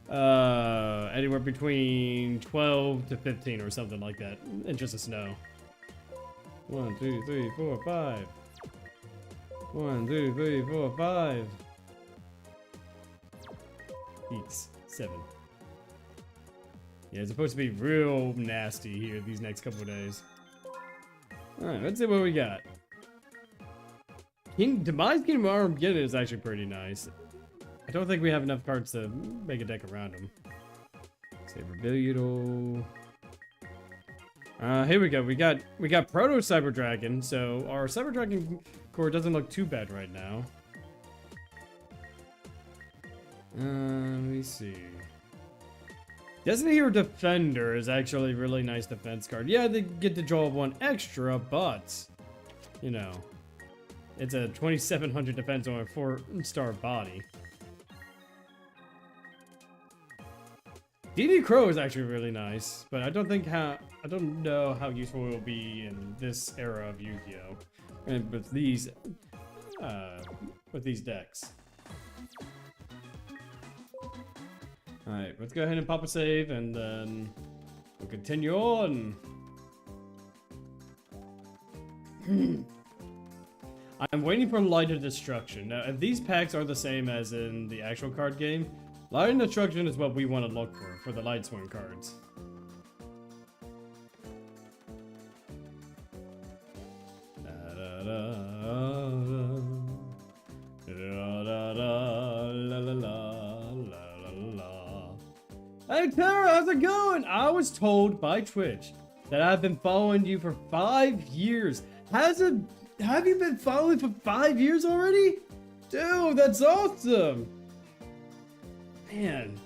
anywhere between 12 to 15 or something like that. Inches of snow. 1, 2, 3, 4, 5. 1, 2, 3, 4, 5. 8, 7. Yeah, it's supposed to be real nasty here these next couple of days. Alright, let's see what we got. Demise Kingdom Armageddon is actually pretty nice. I don't think we have enough cards to make a deck around them. Saber Beetle. Here we go. We got Proto Cyber Dragon, so our Cyber Dragon core doesn't look too bad right now. Let me see. Destiny Hero Defender is actually a really nice defense card. Yeah, they get to draw 1 extra, but you know, it's a 2700 defense on a 4-star body. DD Crow is actually really nice, but I don't know how useful it will be in this era of Yu-Gi-Oh! And with these decks. Alright, let's go ahead and pop a save and then we'll continue on. I'm waiting for Light of Destruction. Now, if these packs are the same as in the actual card game, Light of Destruction is what we want to look for the Light Swing cards. Hey Tara, how's it going? I was told by Twitch that I've been following you for 5 years. Have you been following for 5 years already? Dude, that's awesome! Man.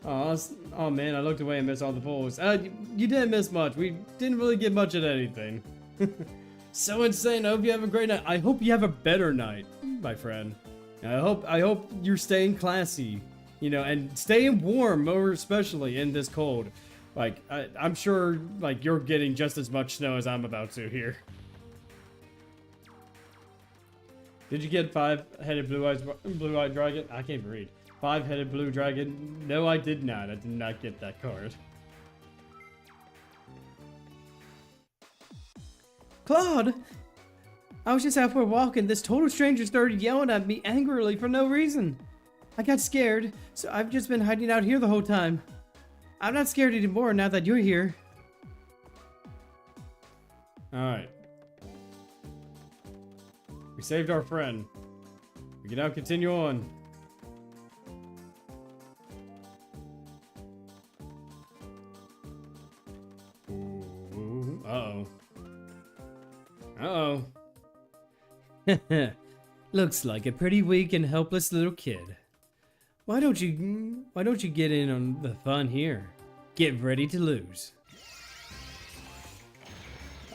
Oh man, I looked away and missed all the polls. You didn't miss much. We didn't really get much of anything. So insane. I hope you have a great night. I hope you have a better night, my friend. I hope you're staying classy, you know, and staying warm, more especially in this cold. Like, I'm sure, like, you're getting just as much snow as I'm about to here. Did you get 5-headed blue-eyed dragon? I can't read. 5-headed blue dragon? No, I did not. I did not get that card. Claude! I was just out for a walk and this total stranger started yelling at me angrily for no reason. I got scared, so I've just been hiding out here the whole time. I'm not scared anymore now that you're here. Alright. We saved our friend. We can now continue on. Ooh, uh-oh. Uh-oh. Looks like a pretty weak and helpless little kid. Why don't you get in on the fun here? Get ready to lose.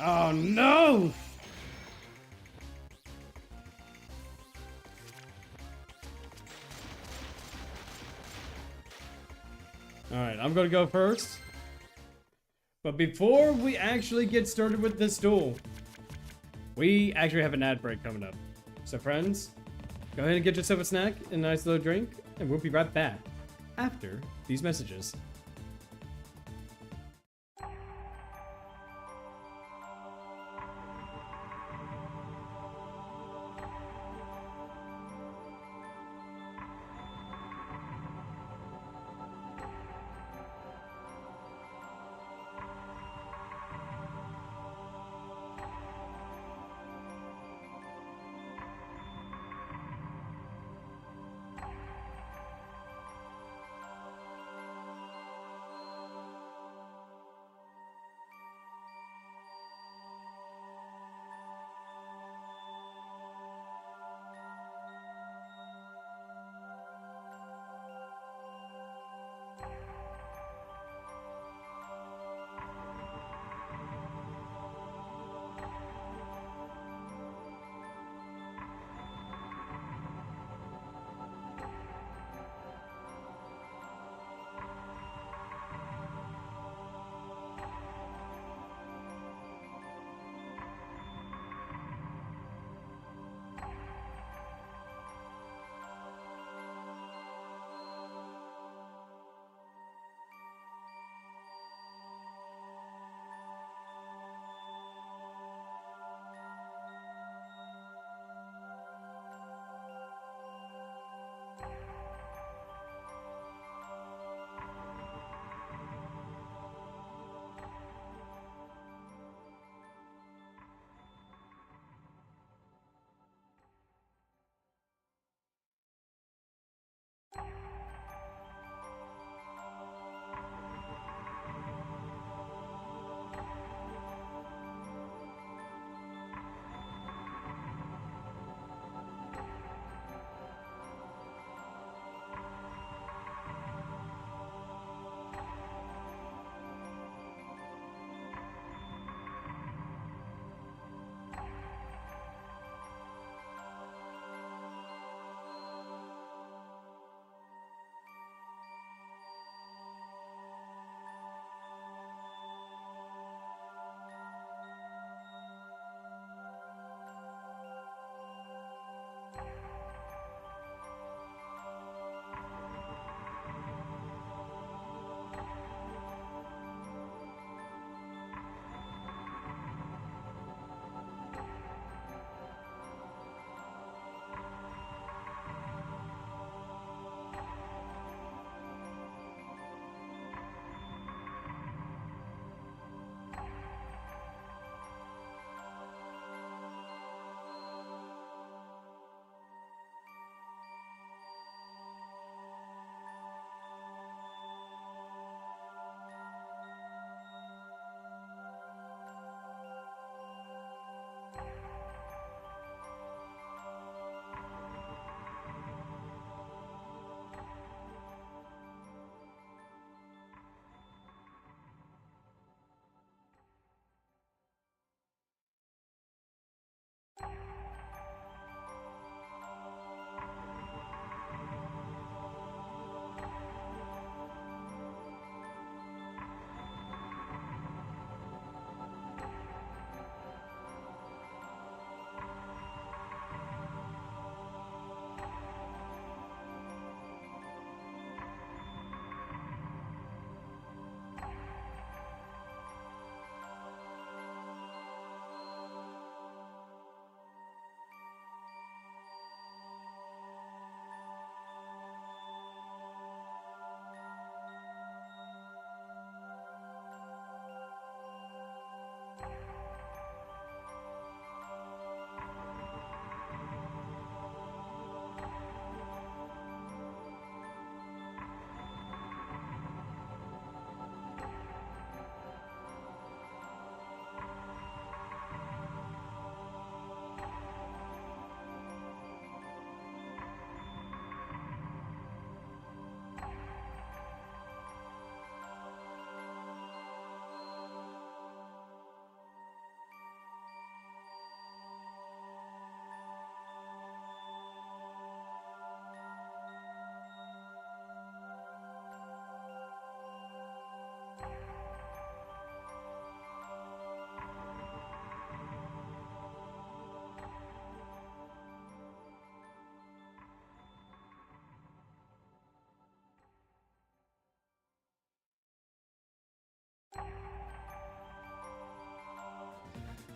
Oh no! I'm gonna go first. But before we actually get started with this duel, we actually have an ad break coming up. So friends, go ahead and get yourself a snack and a nice little drink, and we'll be right back after these messages.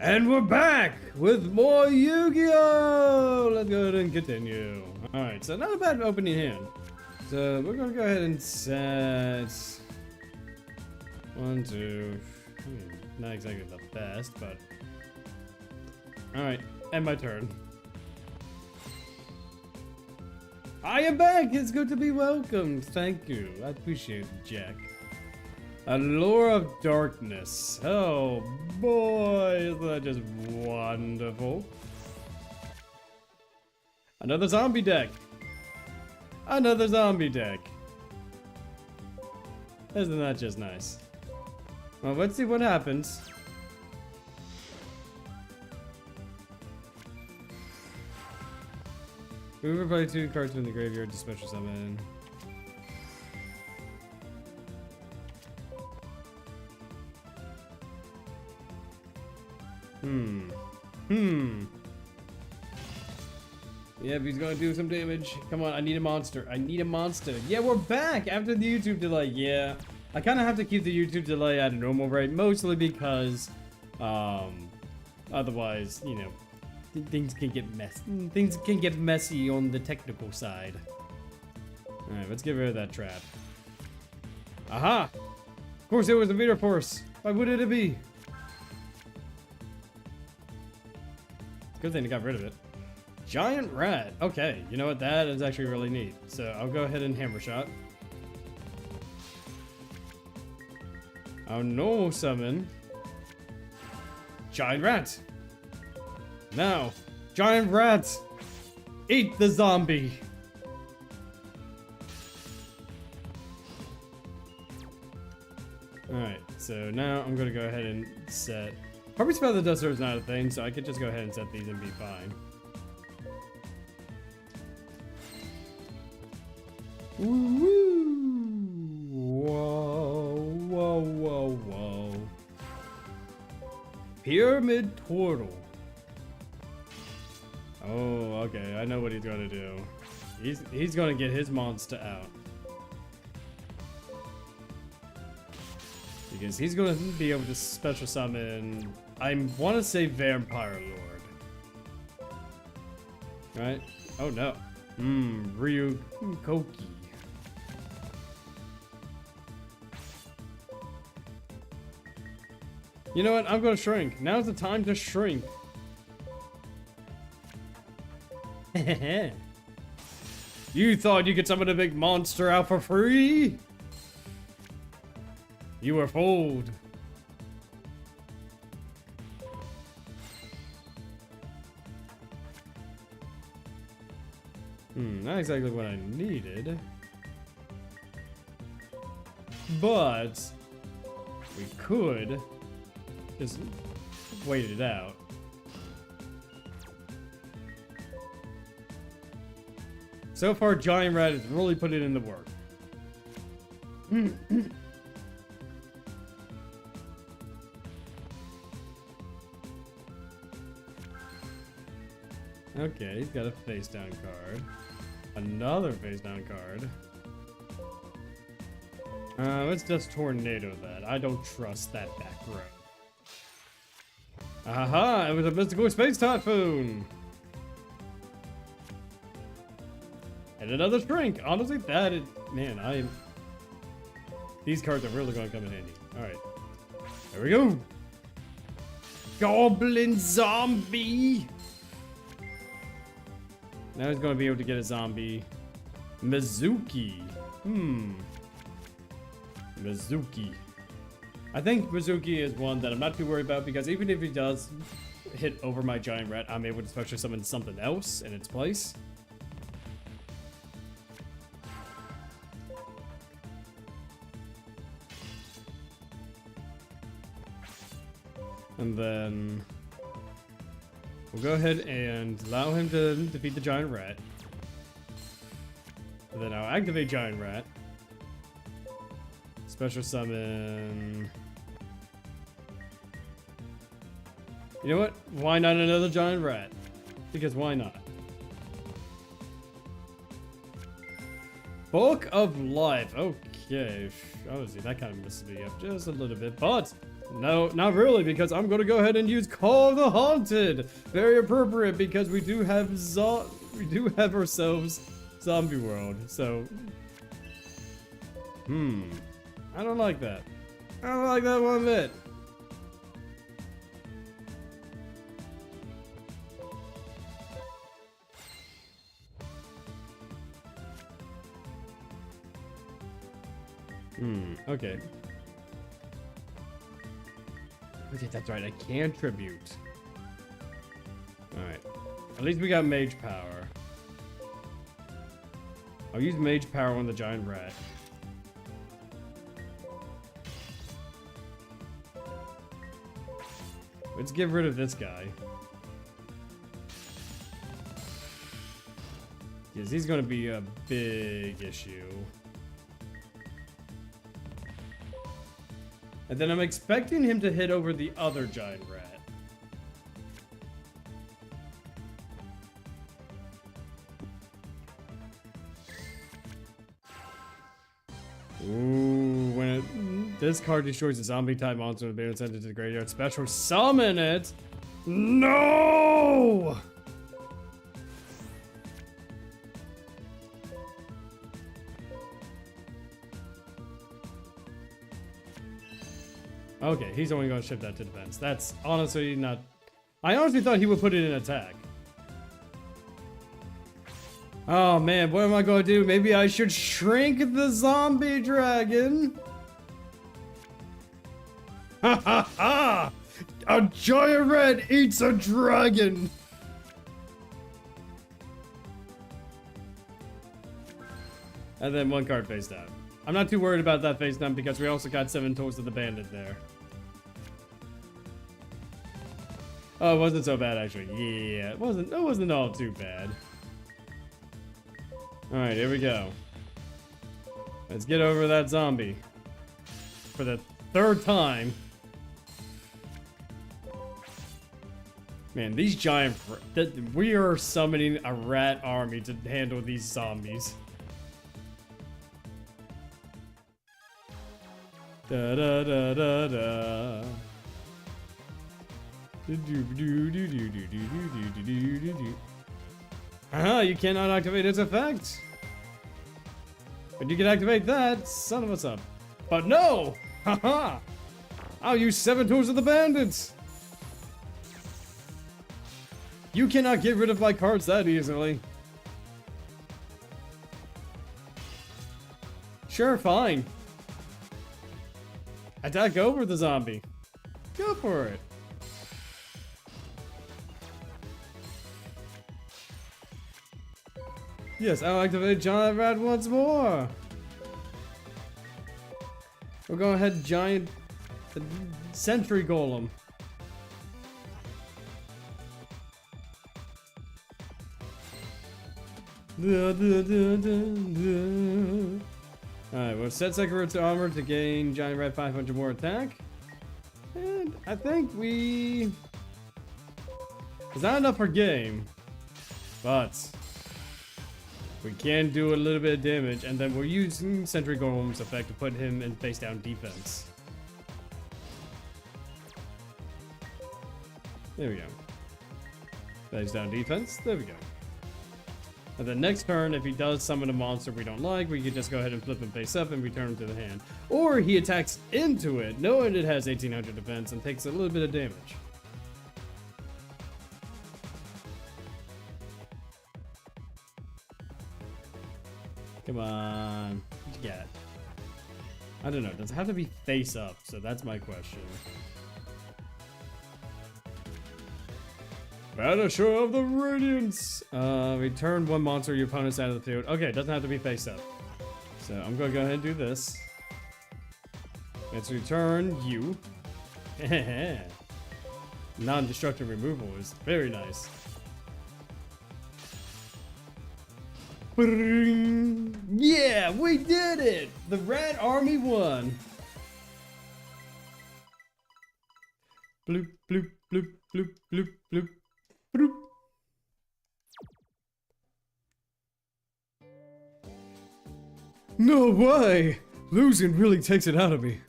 And we're back with more Yu-Gi-Oh! Let's go ahead and continue. Alright, so not a bad opening hand. So we're gonna go ahead and set 1, 2. Not exactly the best, but alright, and my turn. I am back! It's good to be welcomed. Thank you. I appreciate it, Jack. Allure of Darkness. Oh boy, isn't that just wonderful? Another zombie deck. Another zombie deck. Isn't that just nice? Well, let's see what happens. We will play 2 cards from the graveyard to special summon. Yep, he's gonna do some damage. Come on, I need a monster. I need a monster. Yeah, we're back after the YouTube delay. Yeah, I kind of have to keep the YouTube delay at a normal rate, mostly because, otherwise, you know, things can get messy. Things can get messy on the technical side. All right, let's get rid of that trap. Aha! Of course, it was the Vita Force. Why wouldn't it be? Good thing I got rid of it. Giant rat. Okay, you know what? That is actually really neat. So I'll go ahead and hammer shot. I'll normal summon giant rat. Now, giant rat, eat the zombie. All right. So now I'm gonna go ahead and set. Probably Spell the Duster is not a thing, so I could just go ahead and set these and be fine. Woo! Whoa, whoa, whoa, whoa. Pyramid Turtle. Oh, okay. I know what he's gonna do. He's gonna get his monster out. Because he's gonna be able to special summon, I want to say Vampire Lord. Right? Oh no. Ryu Koki. You know what? I'm gonna shrink. Now's the time to shrink. You thought you could summon a big monster out for free? You were fooled. Not exactly what I needed. But we could just wait it out. So far, Giant Rat has really put it in the work. Okay, he's got a face down card. Another face down card. Let's just tornado that. I don't trust that back row. Aha! It was a mystical space typhoon! And another shrink! Honestly, that is... Man, these cards are really going to come in handy. Alright. There we go! Goblin Zombie! Now he's going to be able to get a zombie. Mizuki. Mizuki. I think Mizuki is one that I'm not too worried about because even if he does hit over my giant rat, I'm able to special summon something else in its place. And then we'll go ahead and allow him to defeat the giant rat. And then I'll activate giant rat. Special summon. You know what? Why not another giant rat? Because why not? Book of Life. Okay. Obviously, that kind of messes me up just a little bit. But No, not really, because I'm gonna go ahead and use Call of the Haunted. Very appropriate, because we do have ourselves Zombie World. So, I don't like that. I don't like that one bit. Okay. Okay, that's right, I can tribute. Alright. At least we got mage power. I'll use mage power on the giant rat. Let's get rid of this guy. Because he's gonna be a big issue. And then I'm expecting him to hit over the other giant rat. Ooh, this card destroys a zombie type monster and being sent into the graveyard. Special summon it. No! Okay, he's only going to shift that to defense. That's honestly not... I honestly thought he would put it in attack. Oh man, what am I going to do? Maybe I should shrink the zombie dragon? Ha ha ha! A giant rat eats a dragon! And then one card face down. I'm not too worried about that face down because we also got 7 Toes of the Bandit there. Oh, it wasn't so bad actually. Yeah, it wasn't all too bad. Alright, here we go. Let's get over that zombie. For the 3rd time. Man, these giant... We are summoning a rat army to handle these zombies. Da da da da da. Aha, you cannot activate its effect. But you can activate that, son of a sub. But no! Haha! I'll use 7 Tools of the Bandits! You cannot get rid of my cards that easily. Sure, fine. Attack over the zombie. Go for it. Yes, I'll activate Giant Rat once more. We'll go ahead, Giant Sentry Golem. Alright, we'll set Sekiro to armor to gain Giant Rat 500 more attack. And I think we... It's not enough per game, but we can do a little bit of damage, and then we're using Sentry Golem's effect to put him in face down defense. There we go. Face down defense, there we go. And then next turn, if he does summon a monster we don't like, we can just go ahead and flip him face up and return him to the hand. Or he attacks into it, knowing it has 1800 defense, and takes a little bit of damage. Come on. What you got? I don't know. Does it have to be face up? So that's my question. Banisher of the Radiance! Return 1 monster your opponent's out of the field. Okay, it doesn't have to be face up. So I'm going to go ahead and do this. Let's return you. Non-destructive removal is very nice. Yeah, we did it! The Rat Army won! Bloop, bloop, bloop, bloop, bloop, bloop. Bloop. No way! Losing really takes it out of me.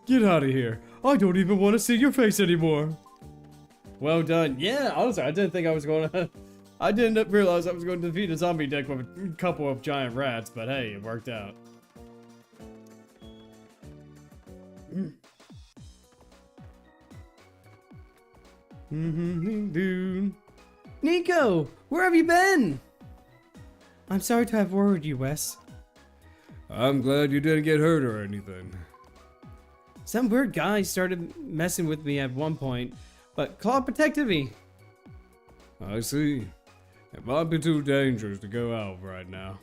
Get out of here. I don't even want to see your face anymore. Well done. Yeah, honestly, I didn't think I was going to... I didn't realize I was going to defeat a zombie deck with a couple of giant rats, but hey, it worked out. Dude. Nico, where have you been? I'm sorry to have worried you, Wes. I'm glad you didn't get hurt or anything. Some weird guy started messing with me at one point, but Claude protected me. I see. It might be too dangerous to go out right now.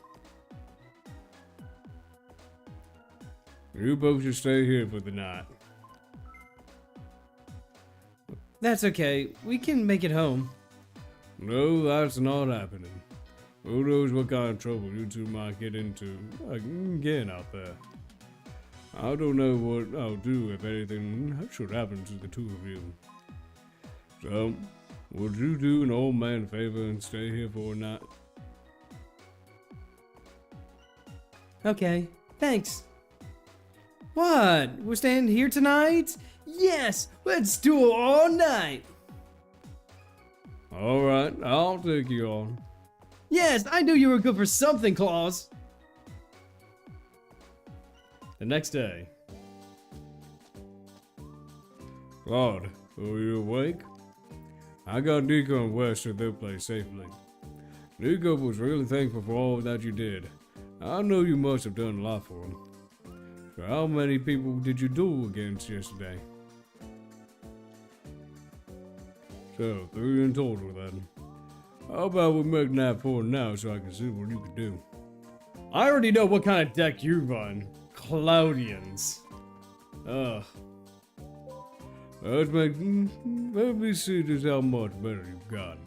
You both should stay here for the night. That's okay. We can make it home. No, that's not happening. Who knows what kind of trouble you two might get into again out there. I don't know what I'll do if anything should happen to the two of you. So, would you do an old man a favor and stay here for a night? Okay, thanks. What? We're staying here tonight? Yes, let's do it all night. Alright, I'll take you on. Yes, I knew you were good for something, Claus. The next day. Claude, are you awake? I got Nico and Wes to their place safely. Nico was really thankful for all that you did. I know you must have done a lot for him. So how many people did you duel against yesterday? So, 3 in total then. How about we make that 4 now so I can see what you can do? I already know what kind of deck you run. Cloudians. Ugh. Let me see just how much better you've gotten.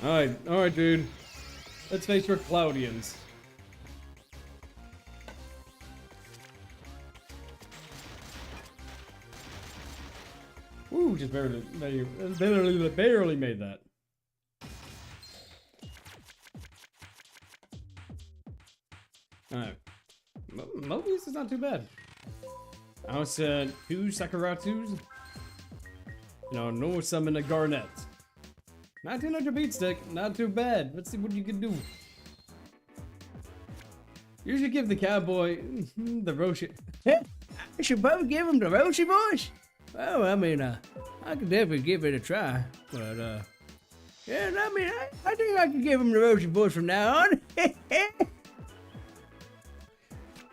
Alright, dude. Let's face your Cloudians. Ooh, just barely made that. Alright. Mobius is not too bad. I was 2 Sakuratus. No summon a Garnet. 1900 beat stick, not too bad. Let's see what you can do. You should give the cowboy the Roshi. I should probably give him the Roshi voice. Well, I mean, I could definitely give it a try, but yeah, I mean, I think I can give him the Roshi voice from now on.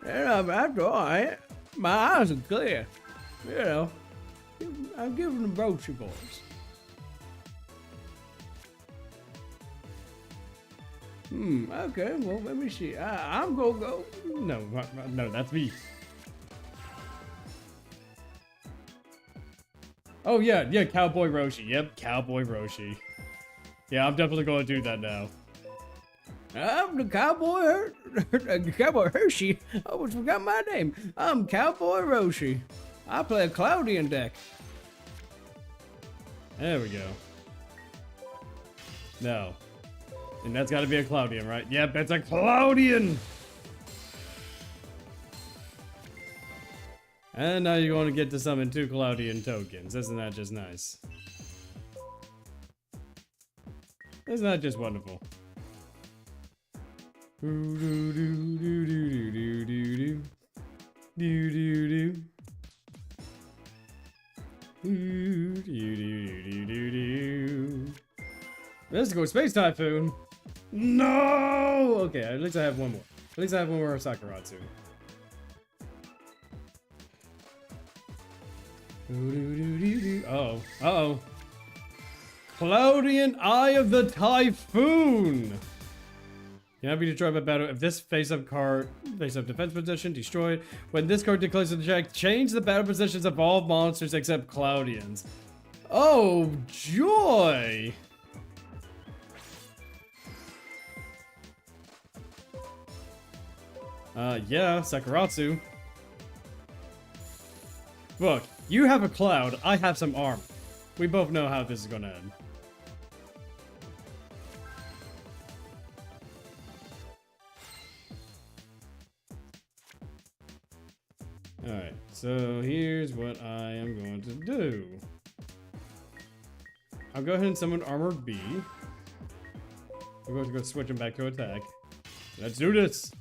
After all, my eyes are clear. You know, I'll give him the Roshi voice. Okay, well, let me see. I'm gonna go. No, that's me. Oh yeah, Cowboy Roshi. Yep, Cowboy Roshi. Yeah, I'm definitely gonna do that now. I'm the Cowboy Hershey. I almost forgot my name. I'm Cowboy Roshi. I play a Cloudian deck. There we go. No. And that's gotta be a Cloudian, right? Yep, it's a Cloudian! And now you're gonna get to summon 2 Cloudian tokens. Isn't that just nice? Isn't that just wonderful? Mystical Space Typhoon. No! Okay, at least I have one more. At least I have one more Sakuratsu. Uh-oh. Uh-oh. Cloudian Eye of the Typhoon! Cannot be destroyed by battle. If this face-up defense position, destroy it. When this card declares the check, change the battle positions of all monsters except Cloudians. Oh, joy! Yeah, Sakuratsu. Look, you have a cloud, I have some armor. We both know how this is gonna end. Alright, So here's what I am going to do. I'll go ahead and summon Armored B. We're going to go switch him back to attack. Let's do this!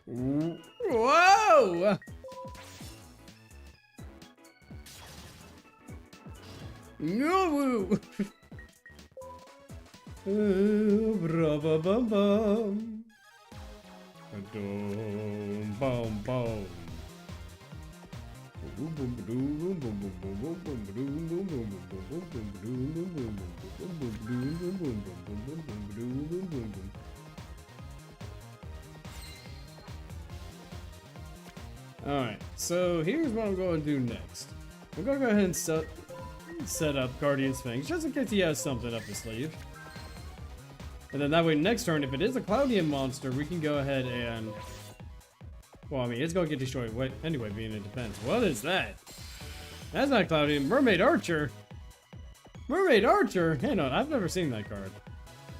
Whoa! No! Brava bum bum. Boom boom boom. Alright, so here's what I'm going to do next. We're going to go ahead and set up Guardian Sphinx, just in case he has something up his sleeve. And then that way, next turn, if it is a Cloudian monster, we can go ahead and... Well, I mean, it's going to get destroyed anyway, being in defense. What is that? That's not Cloudian. Mermaid Archer? Mermaid Archer? Hang on, I've never seen that card.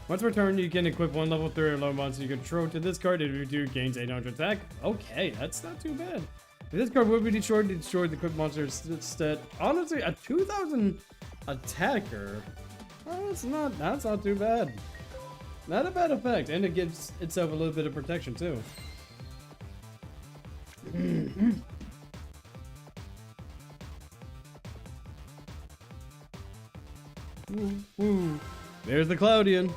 Once per turn, you can equip one level 3 or low monster you control to this card. If you do, gains 800 attack. Okay, that's not too bad. If this card would be destroyed to destroy the equipped monster instead. Honestly, a 2000 attacker. Well, that's not too bad. Not a bad effect, and it gives itself a little bit of protection too. Woo. There's the Cloudian.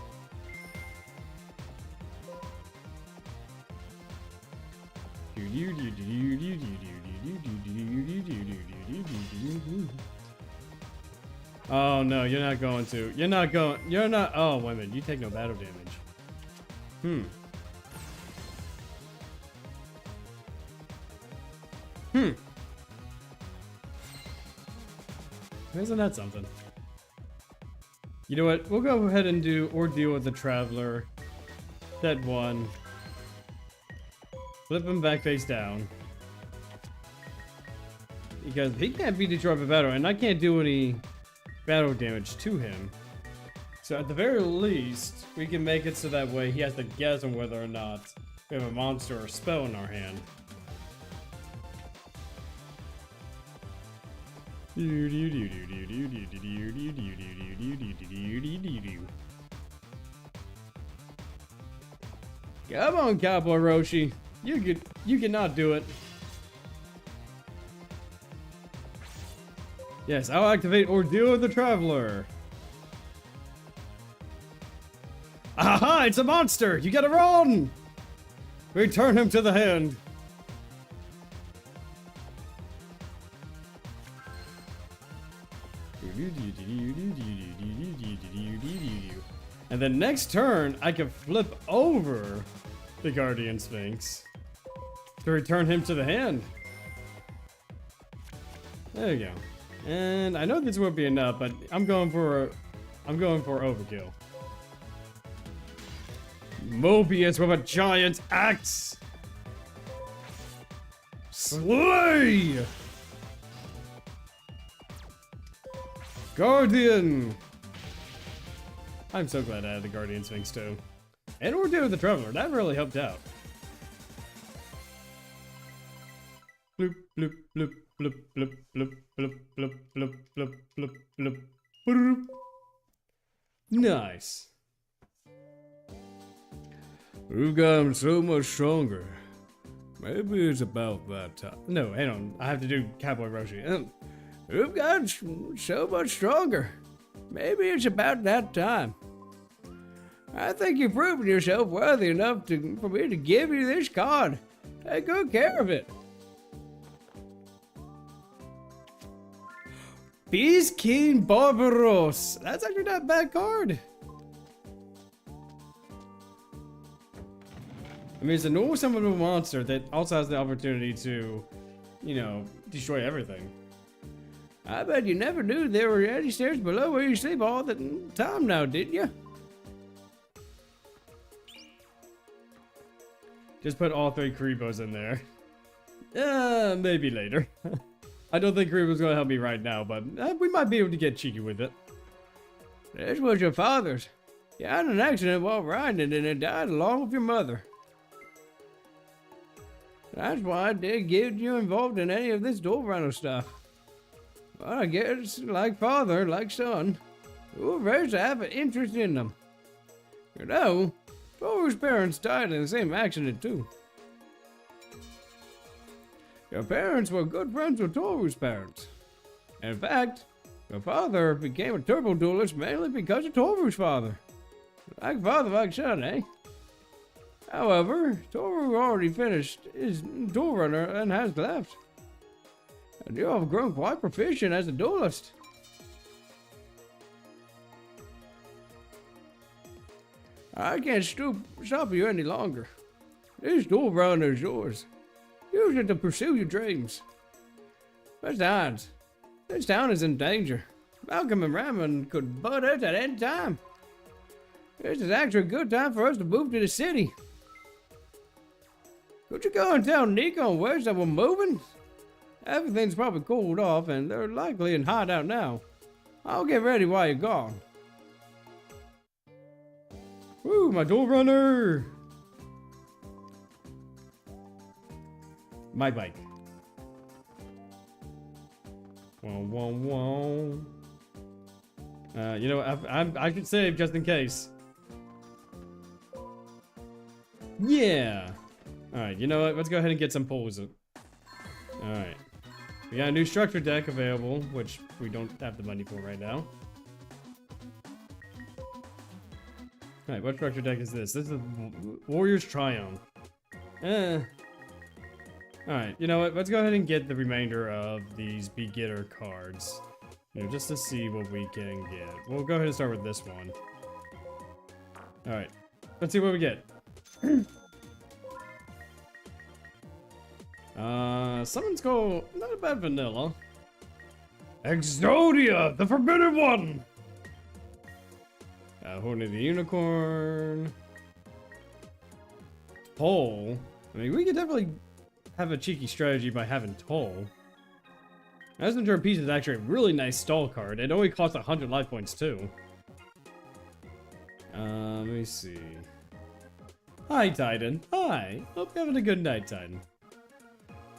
Oh no, you're not going to. You're not. Oh, wait a minute. You take no battle damage. Isn't that something? You know what? We'll go ahead and do Ordeal with the Traveler. Dead one. Flip him back face down. Because he can't be destroyed by battle, and I can't do any battle damage to him. So at the very least, we can make it so that way he has to guess on whether or not we have a monster or spell in our hand. Come on, Cowboy Roshi. You cannot do it. Yes, I'll activate Ordeal of the Traveler. Aha! It's a monster! You gotta run! Return him to the hand. And then next turn, I can flip over the Guardian Sphinx to return him to the hand. There you go. And I know this won't be enough, but I'm going for overkill. Mobius with a giant axe. Slay! Guardian! I'm so glad I had the Guardian Sphinx too. And Ordeal of the Traveler, that really helped out. Bloop, bloop, bloop, bloop, bloop, bloop, bloop, bloop, bloop, bloop, bloop, bloop, bloop. Nice. We've gotten so much stronger. Maybe it's about that time. No, hang on. I have to do Cowboy Roshi. We've gotten so much stronger. Maybe it's about that time. I think you've proven yourself worthy enough for me to give you this card. Take good care of it. Beast King Barbaros. That's actually not a bad card. I mean, it's a normal summonable monster that also has the opportunity to, you know, destroy everything. I bet you never knew there were any stairs below where you sleep all the time now, didn't you? Just put all 3 Creepos in there. Maybe later. I don't think Creepo's gonna help me right now, but we might be able to get cheeky with it. This was your father's. You had an accident while riding it and it died along with your mother. That's why I did get you involved in any of this door runner stuff. Well, I guess, like father, like son, we were raised to have an interest in them. You know, Toru's parents died in the same accident, too. Your parents were good friends with Toru's parents. In fact, your father became a turbo duelist mainly because of Toru's father. Like father, like son, eh? However, Toru already finished his door runner and has left. And you have grown quite proficient as a duelist. I can't stop you any longer. This door runner is yours. Use it to pursue your dreams. Besides, this town is in danger. Malcolm and Ramen could butt us at any time. This is actually a good time for us to move to the city. Could you go and tell Nico and Wes that we're moving? Everything's probably cooled off and they're likely in hideout now. I'll get ready while you're gone. Woo, my door runner! My bike. Whoa, whoa, whoa. You know, I should save just in case. Yeah. Alright, you know what? Let's go ahead and get some poles. Alright. We got a new structure deck available, which we don't have the money for right now. Alright, what structure deck is this? This is Warrior's Triumph. Alright, you know what? Let's go ahead and get the remainder of these beginner cards. You know, just to see what we can get. We'll go ahead and start with this one. Alright, let's see what we get. Summons go not a bad vanilla. Exodia, the Forbidden One! Hornet the Unicorn. Toll. I mean, we could definitely have a cheeky strategy by having Toll. Messenger Piece is actually a really nice stall card. It only costs 100 life points too. Let me see. Hi, Titan. Hi. Hope you're having a good night, Titan.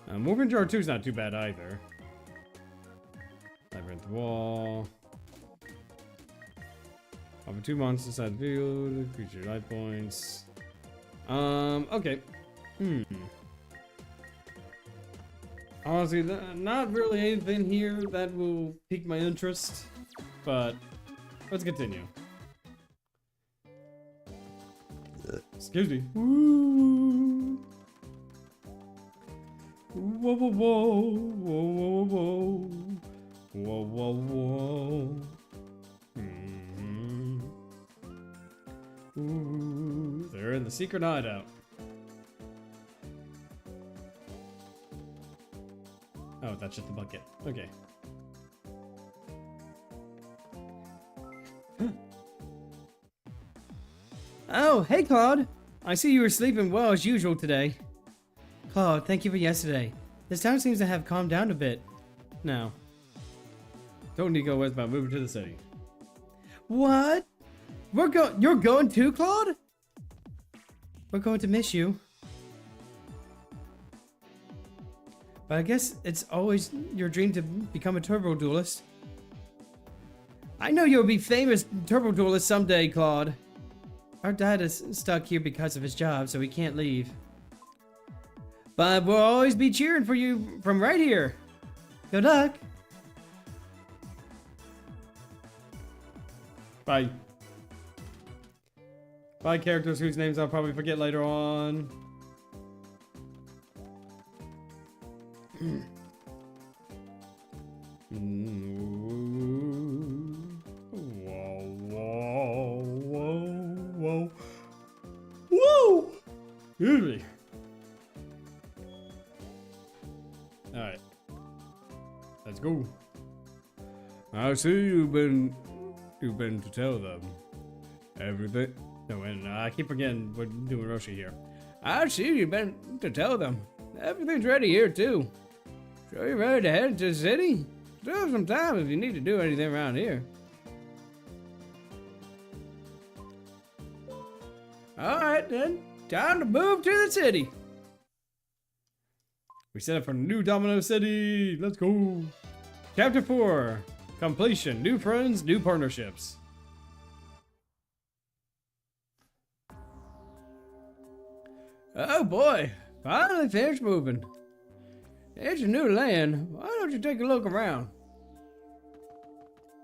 Moving Jar 2 is not too bad either. Labyrinth Wall. Offer 2 monsters inside the field. Creature life points. Okay. Honestly, not really anything here that will pique my interest, but let's continue. Excuse me. Woo. Whoa, whoa, whoa, whoa, whoa, whoa, whoa, whoa. Ooh, they're in the secret hideout. Oh, that's just the bucket. Okay. Oh, hey, Claude. I see you were sleeping well as usual today. Claude, thank you for yesterday. This town seems to have calmed down a bit now. Told Nico West about moving to the city. What? You're going too, Claude? We're going to miss you. But I guess it's always your dream to become a turbo duelist. I know you'll be famous turbo duelist someday, Claude. Our dad is stuck here because of his job, so he can't leave. But we'll always be cheering for you from right here. Good luck. Bye. Bye, characters whose names I'll probably forget later on. Whoa, whoa, whoa, whoa. Whoa! Excuse me. Alright. Let's go. I see you've been to tell them everything. No, and I keep forgetting we're doing Roshi here. I see you've been to tell them. Everything's ready here, too. So you ready to head to the city? Still have some time if you need to do anything around here. Alright then, time to move to the city. We set up for New Domino City. Let's go. Chapter 4. Completion. New friends, new partnerships. Oh boy, finally finished moving. It's a new land. Why don't you take a look around?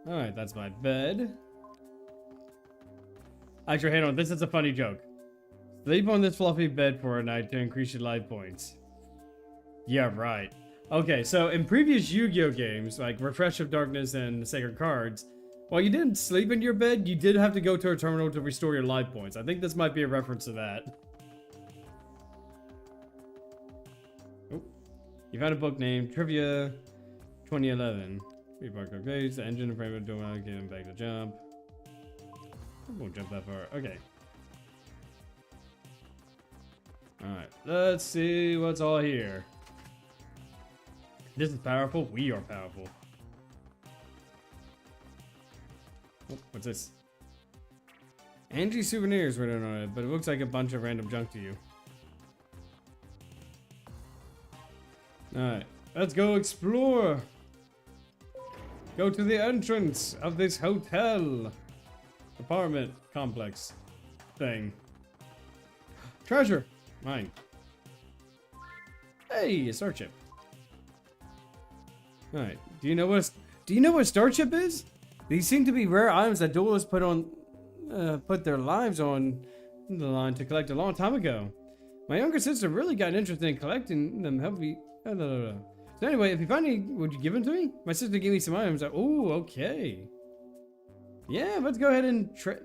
Alright, that's my bed. Actually, hang on. This is a funny joke. Sleep on this fluffy bed for a night to increase your life points. Yeah, right. Okay, so in previous Yu-Gi-Oh games, like Refresh of Darkness and Sacred Cards, while you didn't sleep in your bed, you did have to go to a terminal to restore your life points. I think this might be a reference to that. Oh. You found a book named Trivia 2011. The engine and frame of the door, getting back to jump. I won't jump that far. Okay. Alright, let's see what's all here. This is powerful. We are powerful. Oh, what's this? Angie souvenirs written on it, but it looks like a bunch of random junk to you. Alright, let's go explore. Go to the entrance of this hotel. Apartment complex thing. Treasure. Mine. Hey, a starship. Alright, do you know what starship is? These seem to be rare items that duelists put their lives on the line to collect a long time ago. My younger sister really got interested in collecting them. So anyway, if you find any, would you give them to me? My sister gave me some items. Oh, okay. Yeah, let's go ahead and trade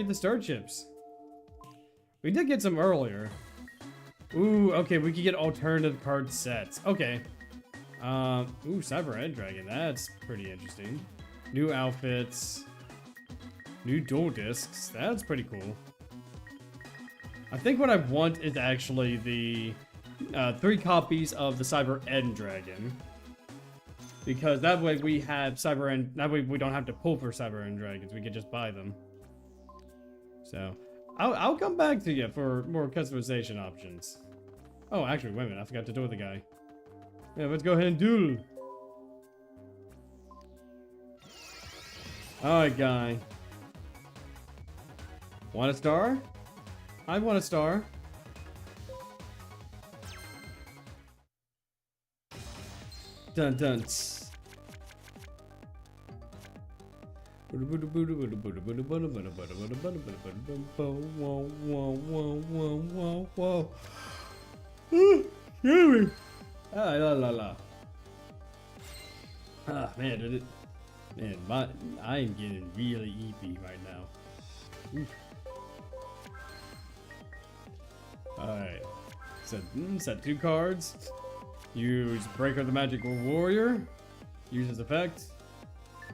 the starships. We did get some earlier. Ooh, okay, we could get alternative card sets. Okay. Ooh, Cyber End Dragon. That's pretty interesting. New outfits. New dual discs. That's pretty cool. I think what I want is actually the 3 copies of the Cyber End Dragon. Because that way we have Cyber End. That way we don't have to pull for Cyber End Dragons. We could just buy them. So, I'll come back to you for more customization options. Oh, actually, wait a minute. I forgot to do with the guy. Yeah, let's go ahead and duel. Alright, guy. Want a star? I want a star. Dun dun. Ah, la la la. Ah, man, I'm getting really eepy right now. Alright. Set 2 cards. Use Breaker the Magical Warrior. Use his effect.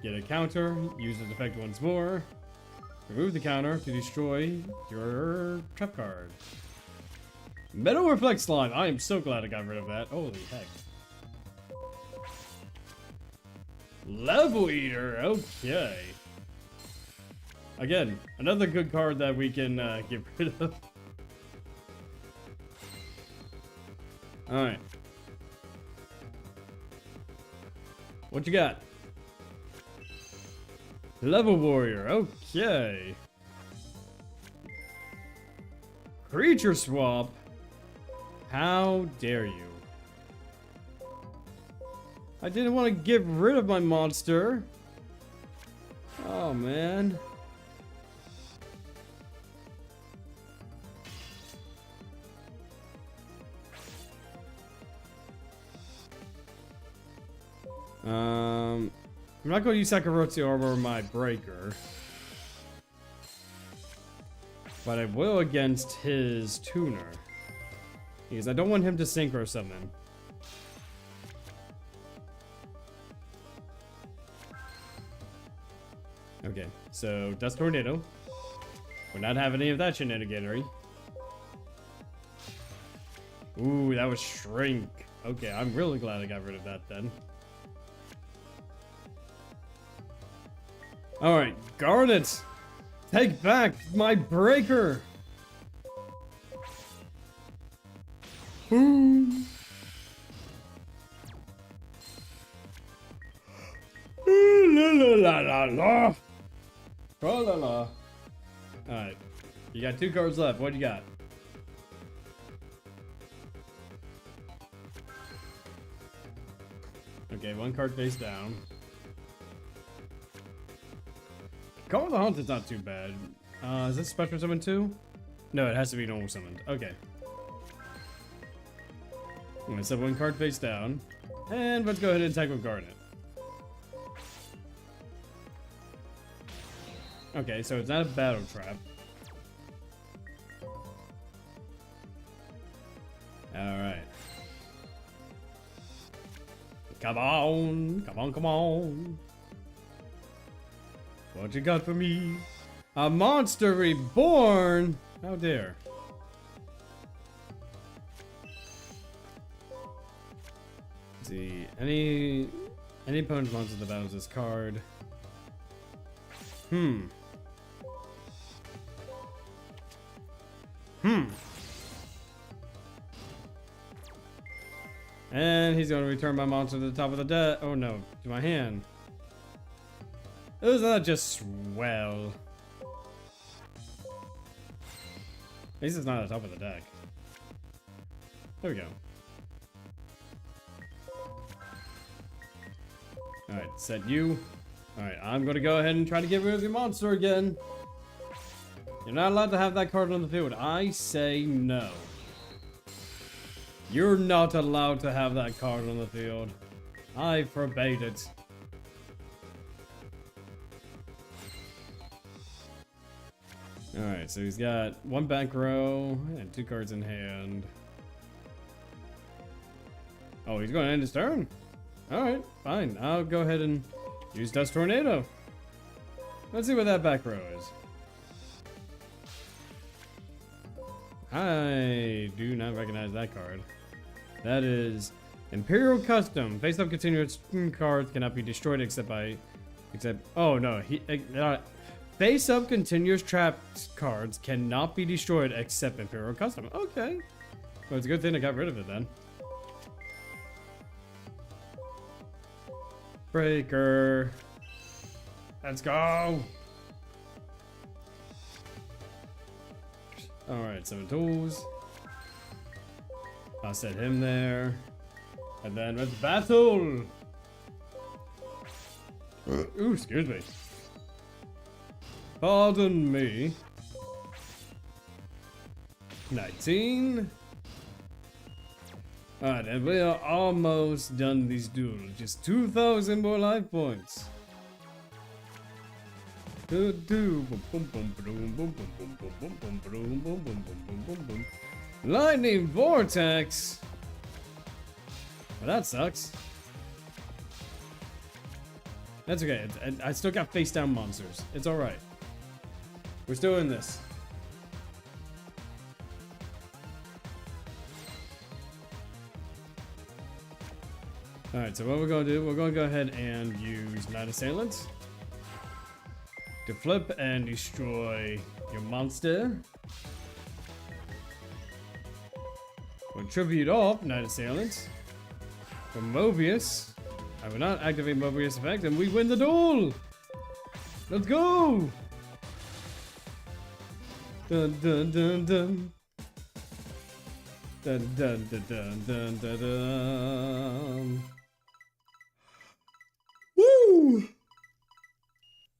Get a counter. Use his effect once more. Remove the counter to destroy your trap card. Metal Reflect Slime. I am so glad I got rid of that. Holy heck. Level Eater. Okay. Again, another good card that we can get rid of. Alright. What you got? Level Warrior. Okay. Creature Swap. How dare you? I didn't want to get rid of my monster. Oh, man. I'm not going to use Sakurotsu over my breaker. But I will against his tuner. Because I don't want him to synchro summon. Okay, so Dust Tornado. We're not having any of that shenaniganery. Ooh, that was Shrink. Okay, I'm really glad I got rid of that then. Alright, Garnet! Take back my breaker! Boom! la la. Tra la la. Alright. You got 2 cards left. What do you got? Okay, 1 card face down. Call of the Haunted is not too bad. Is this special summon too? No, it has to be normal summoned. Okay. I'm gonna set 1 card face down. And let's go ahead and attack with Garnet. Okay, so it's not a battle trap. Alright. Come on, come on, come on. What you got for me? A monster reborn? How dare. Let's see, any opponent's monster that battles this card. And he's going to return my monster to the top of the deck. Oh no, to my hand. Isn't that just swell? At least it's not at the top of the deck. There we go. Alright, set you. Alright, I'm going to go ahead and try to get rid of your monster again. You're not allowed to have that card on the field. I say no. You're not allowed to have that card on the field. I forbade it. Alright, so he's got 1 back row and 2 cards in hand. Oh, he's going to end his turn? Alright, fine. I'll go ahead and use Dust Tornado. Let's see what that back row is. I do not recognize that card. That is Imperial Custom. Face-up continuous cards cannot be destroyed except oh no, face-up continuous trap cards cannot be destroyed except Imperial Custom. Okay. Well, it's a good thing I got rid of it then. Breaker. Let's go. Alright, 7 tools. I'll set him there. And then let's battle! Ooh, excuse me. Pardon me. 19. Alright, and we are almost done these duels. Just 2,000 more life points. Lightning Vortex. Well, that sucks. That's okay. I still got face down monsters. It's all right. We're still in this. All right. So what we're gonna do? We're gonna go ahead and use Night Assailants to flip and destroy your monster. We'll tribute off Night Assailant for Mobius. I will not activate Mobius effect and we win the duel! Let's go! Dun dun dun dun. Dun dun dun dun dun dun dun. Woo!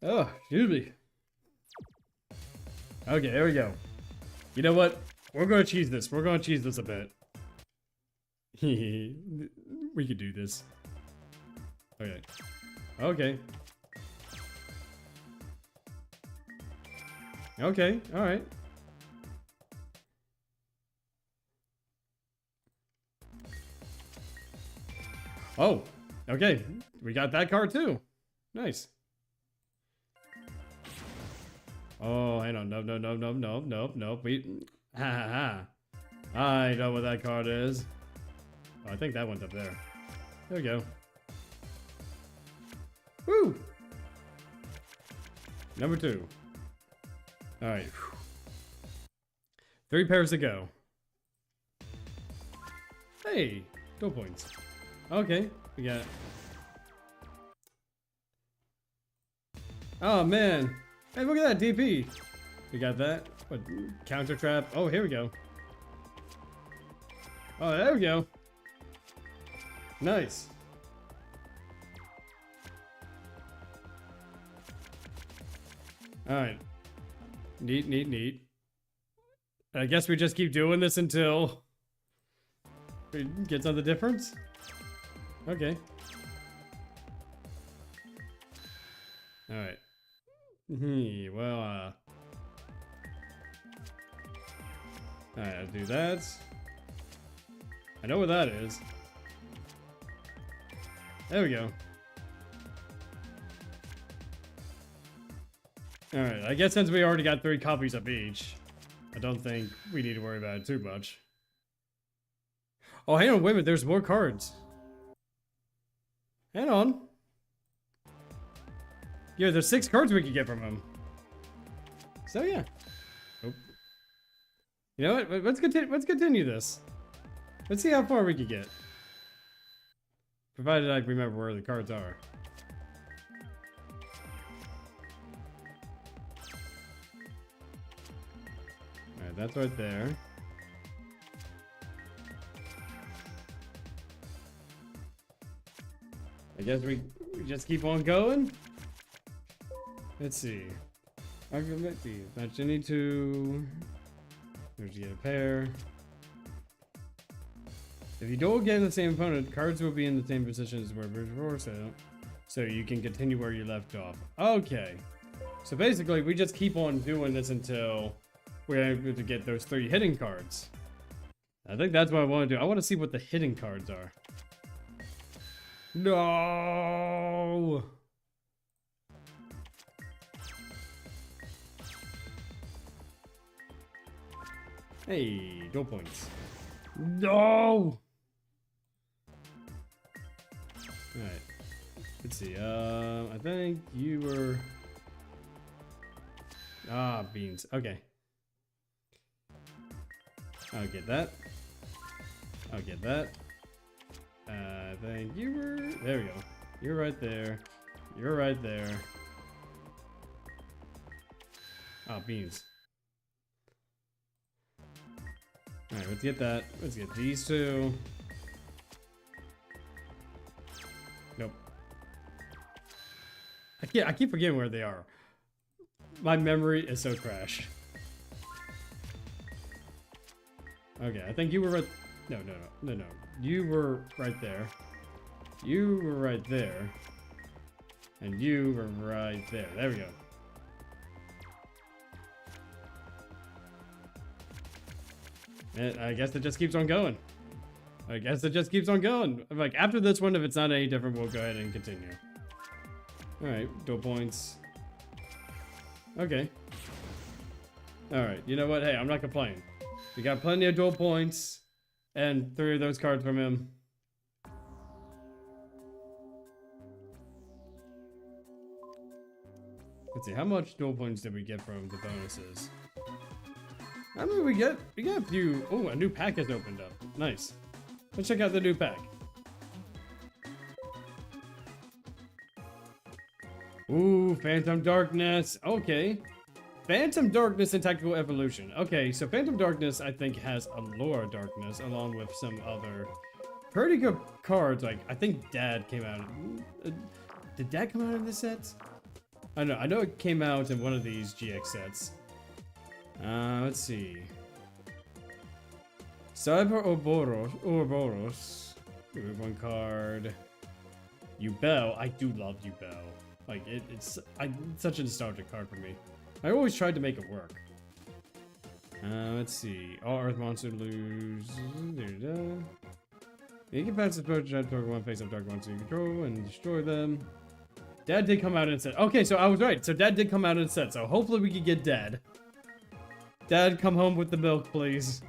Oh, excuse me. Okay, there we go. You know what? We're gonna cheese this. We're gonna cheese this a bit. We could do this. Okay. Okay. Okay, alright. Oh, okay. We got that card too. Nice. Oh, hang on. No. Ha ha ha. I know what that card is. Oh, I think that one's up there. There we go. Woo! Number 2. Alright. 3 pairs to go. Hey! 2 points. Okay, we got it. Oh man. Hey, look at that DP. We got that. What? Counter trap. Oh, here we go. Oh, there we go. Nice. Alright. Neat, neat, neat. I guess we just keep doing this until we get to the difference? Okay. Alright. Well, alright, I'll do that. I know what that is. There we go. Alright, I guess since we already got 3 copies of each, I don't think we need to worry about it too much. Oh, hang on, wait a minute, there's more cards. Hang on. Yeah, there's 6 cards we could get from him. So yeah. Oh. You know what? Let's continue this. Let's see how far we can get. Provided I remember where the cards are. Alright, that's right there. I guess we just keep on going. Let's see. Argument B. Match any two. There's to get a pair. If you don't get the same opponent, cards will be in the same position as where before, so you can continue where you left off. Okay. So basically, we just keep on doing this until we're able to get those 3 hitting cards. I think that's what I want to do. I want to see what the hitting cards are. No! Hey, goal points. No! Alright. Let's see. I think you were... Ah, beans. Okay. I'll get that. I'll get that. I think you were... There we go. You're right there. You're right there. Ah, beans. Alright, let's get that. Let's get these 2. Nope. I keep forgetting where they are. My memory is so trash. Okay, I think you were right. No. You were right there. You were right there. And you were right there. There we go. And I guess it just keeps on going. I guess it just keeps on going. Like, after this one, if it's not any different, we'll go ahead and continue. Alright, dual points. Okay. Alright, you know what? Hey, I'm not complaining. We got plenty of dual points. And 3 of those cards from him. Let's see, how much dual points did we get from the bonuses? I mean, we got a few. Oh, a new pack has opened up. Nice. Let's check out the new pack. Ooh, Phantom Darkness. Okay. Phantom Darkness and Tactical Evolution. Okay, so Phantom Darkness, I think, has Allure Darkness along with some other pretty good cards. Like, I think Dad came out. Did Dad come out in this set? I don't know. I know it came out in one of these GX sets. Let's see. Cyber Ouroboros. One card. Yubel. I do love Yubel. Like, it's such a nostalgic card for me. I always tried to make it work. Let's see. All Earth monsters lose. There you go. You can pass the prototype target one face up dark monster you control and destroy them. Dad did come out and said, okay, so I was right. So Dad did come out and said, so hopefully we can get Dad. Dad, come home with the milk, please.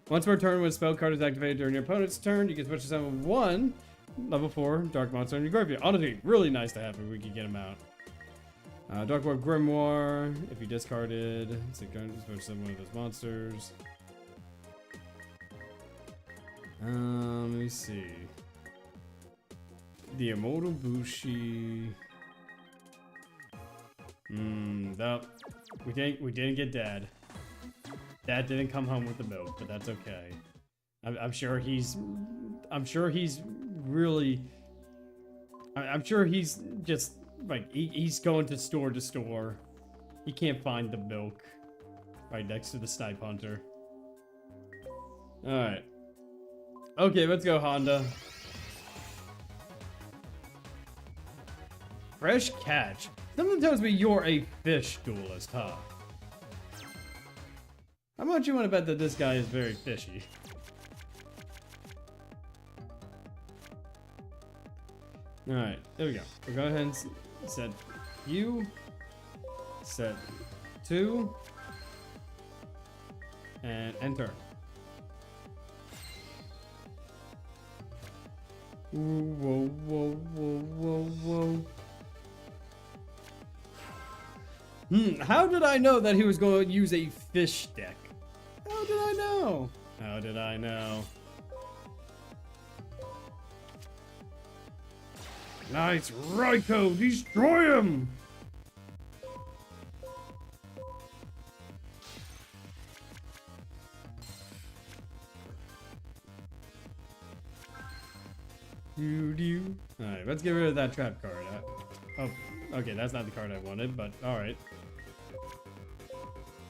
Once per turn, when a spell card is activated during your opponent's turn, you can switch to summon 1 level 4 dark monster in your graveyard. Honestly, really nice to have if we could get him out. Dark War Grimoire, if you discarded, so you can switch to one of those monsters. Let me see. The Immortal Bushi. No. We didn't get Dad. Dad didn't come home with the milk, but that's okay. I'm sure he's really... I'm sure he's just, like, he's going to store. He can't find the milk right next to the snipe hunter. Alright. Okay, let's go, Honda. Fresh catch. Something tells me you're a fish duelist, huh? How much you want to bet that this guy is very fishy? Alright, there we go. We'll go ahead and set you. Set 2. And enter. Whoa, whoa, whoa, whoa, whoa. How did I know that he was going to use a fish deck? How did I know? How did I know? Nice, Raiko, destroy him! Alright, let's get rid of that trap card. Oh, okay, that's not the card I wanted, but alright.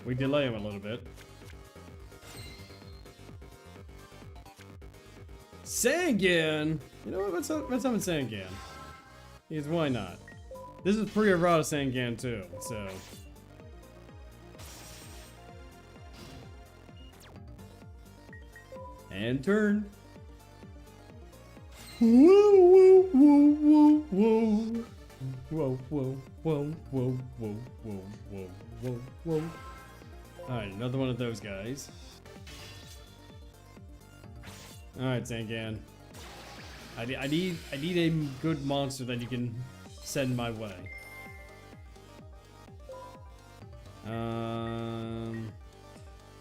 We delay him a little bit. Sangan! You know what, let's summon Sangan. Because why not? This is pre-errata Sangan too, so... And turn. Whoa, whoa, whoa, whoa, whoa. Whoa, whoa, whoa, whoa, whoa, whoa, whoa, whoa, whoa. Alright, another one of those guys. Alright, Sangan. I need a good monster that you can send my way.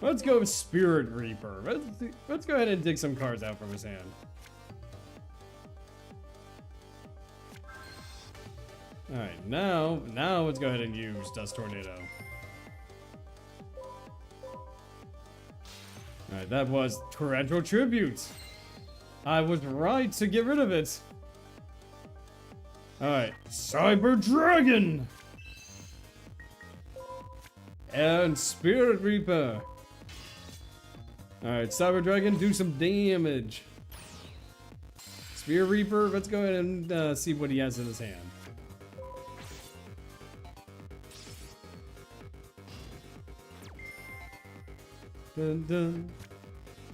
Let's go with Spirit Reaper. Let's go ahead and dig some cards out from his hand. Alright, now let's go ahead and use Dust Tornado. Alright, that was Torrential Tribute. I was right to get rid of it. Alright, Cyber Dragon! And Spirit Reaper. Alright, Cyber Dragon, do some damage. Spirit Reaper, let's go ahead and see what he has in his hand. Dun, dun.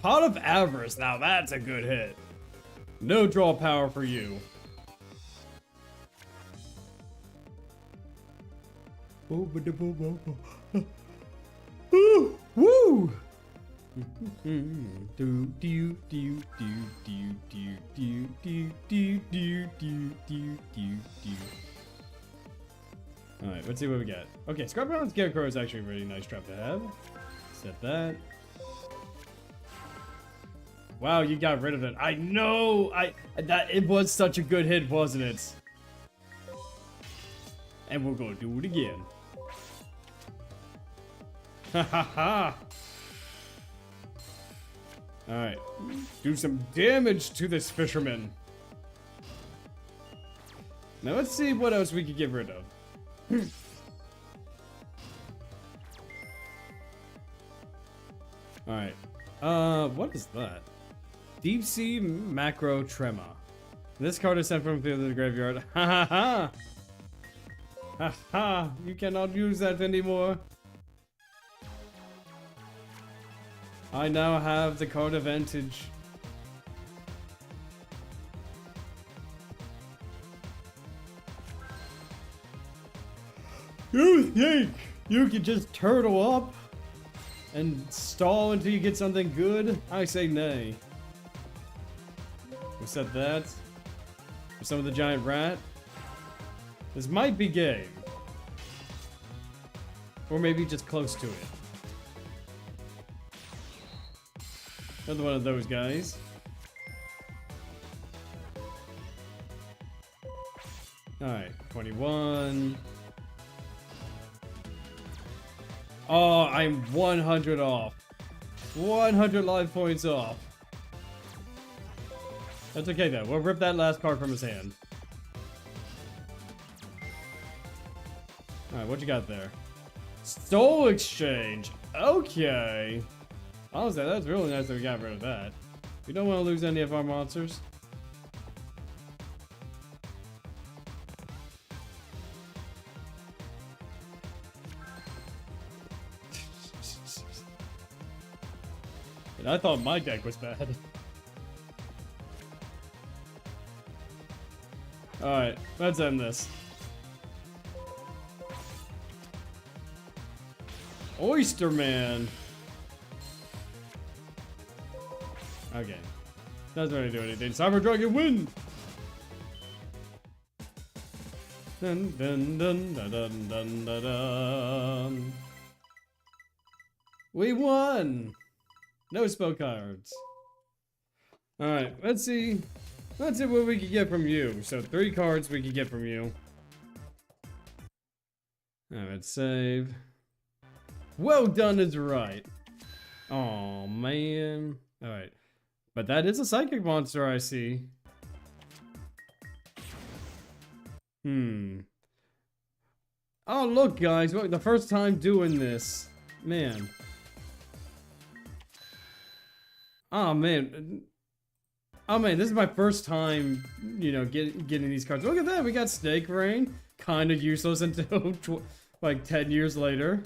Pot of Avarice, now that's a good hit. No draw power for you. Ooh, woo! Alright, let's see what we got. Okay, Scorpion Scarecrow is actually a really nice trap to have. Set that. Wow, you got rid of it. I know! That it was such a good hit, wasn't it? And we're gonna do it again. Ha ha ha! Alright. Do some damage to this fisherman. Now let's see what else we could get rid of. Alright. What is that? Deep Sea Macro Trema. This card is sent from the field to the graveyard. Ha ha ha! Ha ha! You cannot use that anymore. I now have the card advantage. You think you can just turtle up and stall until you get something good? I say nay. We set that. For some of the giant rat. This might be game. Or maybe just close to it. Another one of those guys. Alright, 21. Oh, I'm 100 off. 100 life points off. That's okay though. We'll rip that last card from his hand. Alright, what you got there? Soul Exchange. Okay. Honestly, that's really nice that we got rid of that. We don't want to lose any of our monsters. And I thought my deck was bad. Alright, let's end this. Oyster Man. Okay. Doesn't really do anything. Cyber Dragon win! Dun dun dun dun dun dun dun dun. We won! No spell cards. Alright, let's see. Let's see what we can get from you. So 3 cards we can get from you. Alright, save. Well done is right. Oh man. Alright. But that is a psychic monster I see. Oh look guys, look, the first time doing this. Man. Oh man. Oh man, this is my first time, you know, getting these cards. Look at that, we got Snake Rain. Kind of useless until like 10 years later.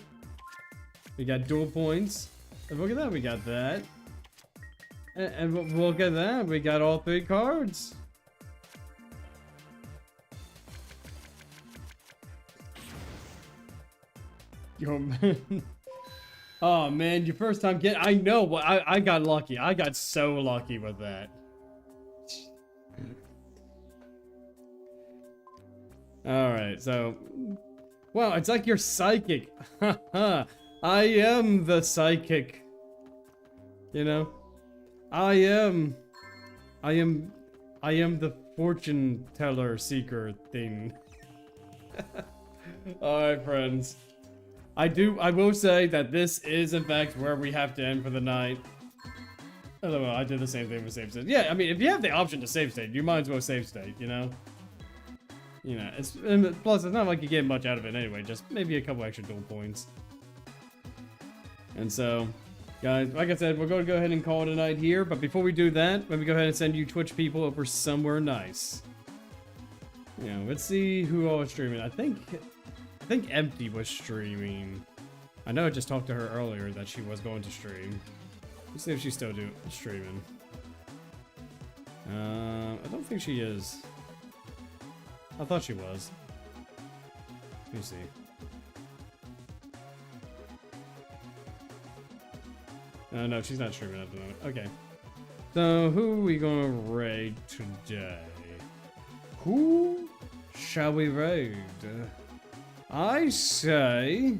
We got dual points. And look at that, we got that. And look at that, we got all 3 cards. Yo, man. Oh man, your first time I know, I got lucky. I got so lucky with that. Alright, so... Wow, it's like you're psychic. Haha. I am the psychic. You know? I am the fortune teller seeker thing. Alright, friends. I will say that this is in fact where we have to end for the night. Although I did the same thing with save state. Yeah, I mean, if you have the option to save state, you might as well save state, you know? You know, plus it's not like you get much out of it anyway, just maybe a couple extra dual points. And so, guys, like I said, we're going to go ahead and call it a night here, but before we do that, let me go ahead and send you Twitch people over somewhere nice. You know, let's see who all is streaming. I think Empty was streaming. I know I just talked to her earlier that she was going to stream. Let's see if she's still streaming. I don't think she is. I thought she was. Let me see. No, she's not streaming at the moment. Okay. So, who are we gonna raid today? Who shall we raid? I say...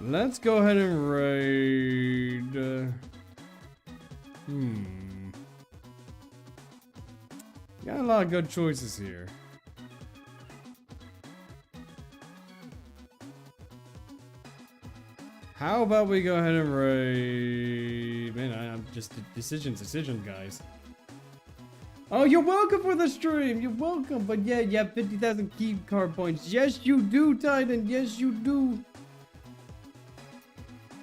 Let's go ahead and raid... Got a lot of good choices here. How about we go ahead and raid... Man, I'm just decisions, guys. Oh, you're welcome for the stream. You're welcome. But yeah, you have 50,000 key card points. Yes, you do, Titan. Yes, you do.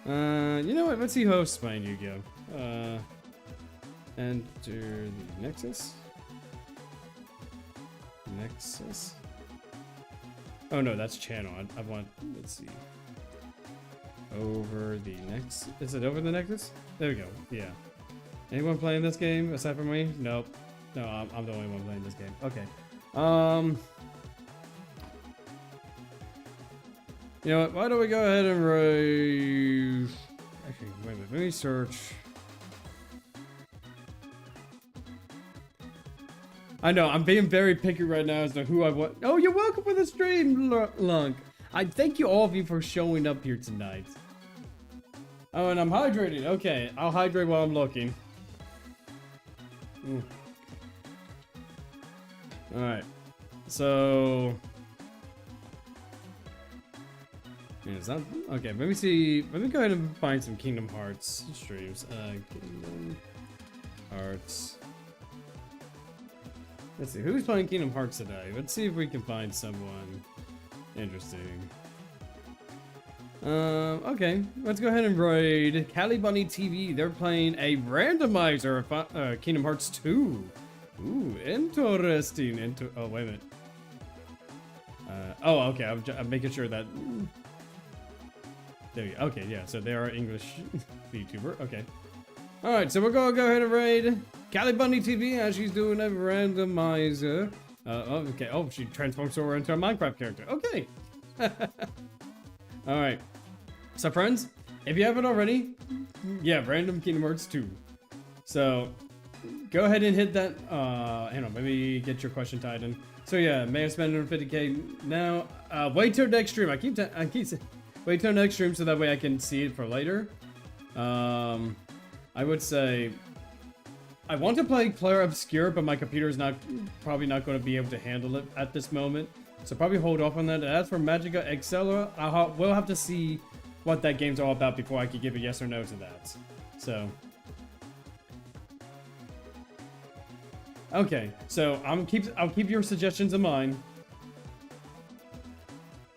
You know what? Let's see hosts playing Yu-Gi-Oh. Enter the Nexus. Nexus. Oh no, that's channel. I want. Let's see. Over the Nexus. Is it over the Nexus? There we go. Yeah. Anyone playing this game aside from me? Nope. No, I'm the only one playing this game. Okay. You know what? Why don't we go ahead and raise... Actually, wait a minute. Let me search. I know, I'm being very picky right now as to who I want. Oh, you're welcome for the stream, Lunk. I thank you all of you for showing up here tonight. Oh, and I'm hydrating. Okay, I'll hydrate while I'm looking. Alright. So... Yeah, it's not, okay, let me see. Let me go ahead and find some Kingdom Hearts streams. Kingdom Hearts. Let's see, who's playing Kingdom Hearts today? Let's see if we can find someone interesting. Okay, let's go ahead and raid Cali Bunny TV. They're playing a randomizer of Kingdom Hearts 2. Ooh, interesting. Oh, wait a minute. Oh, okay, I'm making sure that... There you go. Okay, yeah, so they are English VTuber. Okay. Alright, so we're gonna go ahead and raid Cali Bunny TV as she's doing a randomizer. Okay, oh, she transforms her into a Minecraft character. Okay. Alright. So, friends, if you haven't already, yeah, random Kingdom Hearts 2. So, go ahead and hit that. Hang on, let me get your question tied in. So, yeah, may I spend 150k now? Wait till next stream. I keep saying, wait till next stream so that way I can see it for later. I would say I want to play Claire Obscure, but my computer is probably not going to be able to handle it at this moment. So probably hold off on that. As for Magica Excella, we'll have to see what that game's all about before I could give a yes or no to that. So, okay. So I'll keep your suggestions in mind.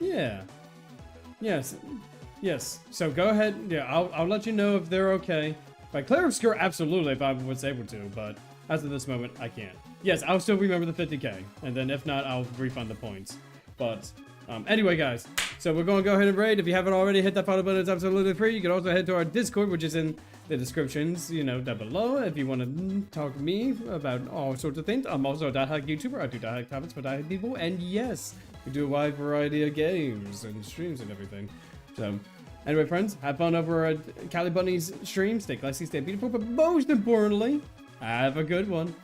Yeah. Yes. Yes. So go ahead. Yeah, I'll let you know if they're okay. By Claire Obscure, absolutely, if I was able to, but as of this moment, I can't. Yes, I'll still remember the 50k, and then if not, I'll refund the points. But, anyway, guys, so we're going to go ahead and raid. If you haven't already, hit that follow button. It's absolutely free. You can also head to our Discord, which is in the descriptions, you know, down below. If you want to talk to me about all sorts of things. I'm also a die-hack YouTuber. I do die-hack comments for die-hack people, and yes, we do a wide variety of games and streams and everything. So, anyway, friends, have fun over at Cali Bunny's stream. Stay classy, stay beautiful, but most importantly, have a good one.